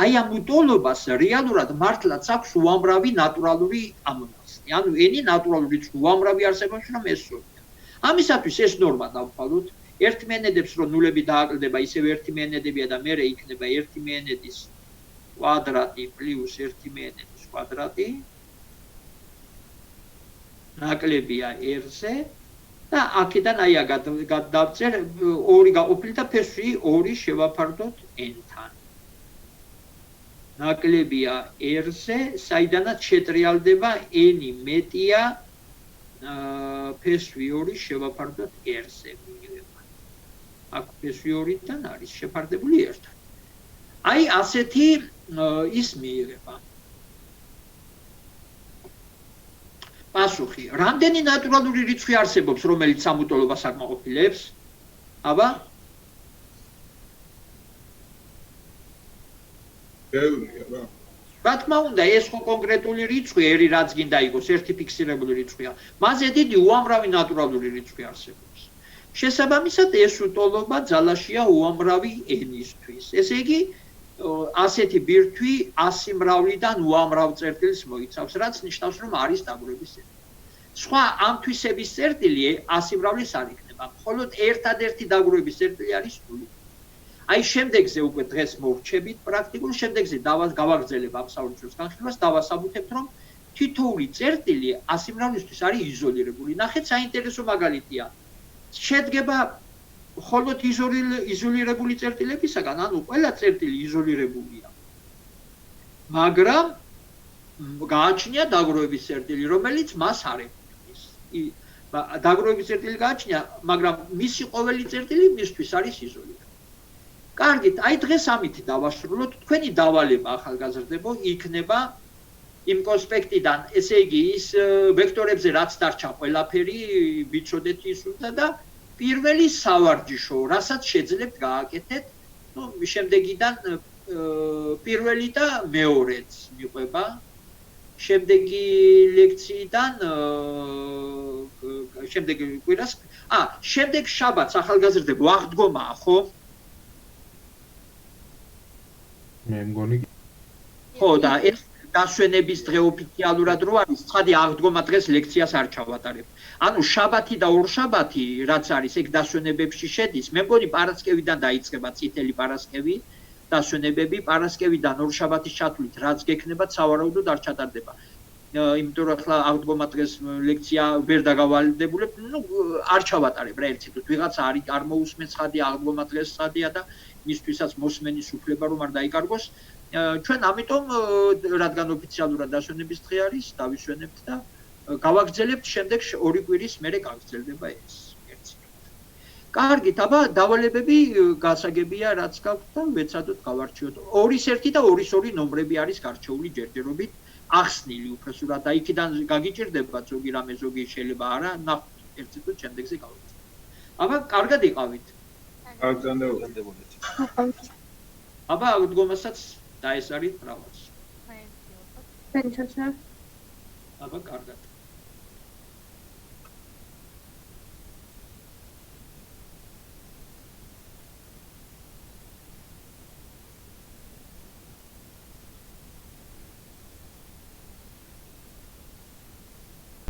აი ამ უტოლობას რეალურად მართლაც აქვს უამრავი ნატურალური ამონახსნი. ანუ n-ი ნატურალური რიცხვი უამრავი არსებობს რომ ეს სწორია. ამისათვის ეს ნორმა დავვალოთ. ერთ მენედებს რომ ნულები დააკლდება, ისევ ერთი მენედებია და მერე იქნება ერთი მენედის კვადრატი პლუს ერთი მენედის კვადრატი ნაკლებია r-ზე და აქედან აი გადავწერ 2 გაყოფილი და ფესვი 2 შევაფარდოთ n-თან. ნაკლებია r-ზე, საიდანაც შეტრიალდება n-ი მეტია ფესვი 2 შევაფარდოთ r-ზე. აქ ფესვი 2-თან არის შეფარდებული r-თან. აი ასეთი ის მიიღება. პასუხი. რამდენი ნატურალური რიცხვი არსებობს, რომელიც ამ უტოლობას აკმაყოფილებს? აბა? რა თქმა უნდა, ეს ხო კონკრეტული რიცხვი, r რაც გინდა იყოს, ერთი ფიქსირებული რიცხვია. მასზე დიდი უამრავი ნატურალური რიცხვი არსებობს. შესაბამისად, ეს უტოლობა ძალაშია უამრავი n-ისთვის. ესე იგი, ასეთი ბირთვი ასიმრავლიდან უამრავ წერტილს მოიცავს, რაც ნიშნავს, რომ არის დაგროვების წერტილი. სხვა ამ თვისების წერტილი ასიმრავლის არ იქნება, მხოლოდ ერთადერთი დაგროვების წერტილი არის 0. აი შემდეგზე უკვე დღეს მოვრჩებით პრაქტიკულ, შემდეგზე გავაგრძელებ ამ საუბრისას განხილვას, დავასაბუთებთ, რომ თითოეული წერტილი ასიმრავლისთვის არის იზოლირებული. ნახეთ, საინტერესო მაგალითია. შედგება მხოლოდ იზოლირებული წერტილებისაგან, ანუ ყველა წერტილი იზოლირებულია. მაგრამ გააჩნია დაგროვების წერტილი, რომელიც მას არ ეკუთვნის. დაგროვების წერტილი გააჩნია, მაგრამ მისი ყოველი წერტილი მისთვის არის იზოლირებული. კარგით, აი დღეს ამით დავასრულოთ. თქვენი დავალება ახალგაზრდებო იქნება იმ კონსპექტიდან, ესე იგი ის ვექტორებზე რაც დარჩა ყველაფერი ვიცოდეთ ის უნდა და პირველი სავარჯიშო, რასაც შეძლებთ გააკეთეთ, ну, შემდეგიდან პირველი და მეორეც მიყვება. შემდეგი ლექციიდან შემდეგი კვირას, შემდეგ შაბათს ახალგაზრდებო აღდგომაა, ხო? მე მგონი ხო და ეს დასვენების დღე ოფიციალურად რო არის, ცხადი აღდგომა დღეს ლექციას არ ჩავატარებ. ანუ შაბათი და ორშაბათი რაც არის, ეგ დასვენებებში შედის. მე მგონი პარასკევიდან დაიწყება წითელი პარასკევი, დასვენებები, პარასკევიდან ორშაბათის ჩათვლით რაც გექნება, სავარაუდოდ არ ჩატარდება. იმიტომ რომ ახლა აღდგომა დღეს ლექცია ვერ დაგავალდებულებ, ну, არ ჩავატარებ რა ერთ ციტოთ. ვიღაცა არ მოусმენს ცხადი აღდგომა დღეს ცხადია და მისთვისაც მოსმენის უფლება რომ არ დაიკარგოს. ჩვენ ამიტომ რადგან ოფიციალურად დასვენების დღე არის, დავისვენებთ და გავაგრძელებთ შემდეგ 2 კვირის მერე გაგრძელდება ეს. კარგით, აბა დავალებები გასაგებია რაც გაქვთ და ვეცადოთ გავარჩიოთ. 2-1 და 2-2 ნომრები არის გარჩეული ჯერჯერობით ახსნილი უფროსურად და იქიდან გაგიჭირდება ზოგი რამე ზოგი შეიძლება არა, ნახოთ ერთ წუთი შემდეგზე გავაგრძელებთ. აბა კარგად იყავით. გაგზავნებოდეთ. აბა აღდგომასაც დაესარით მრავალს. Thank you. აბა კარგად.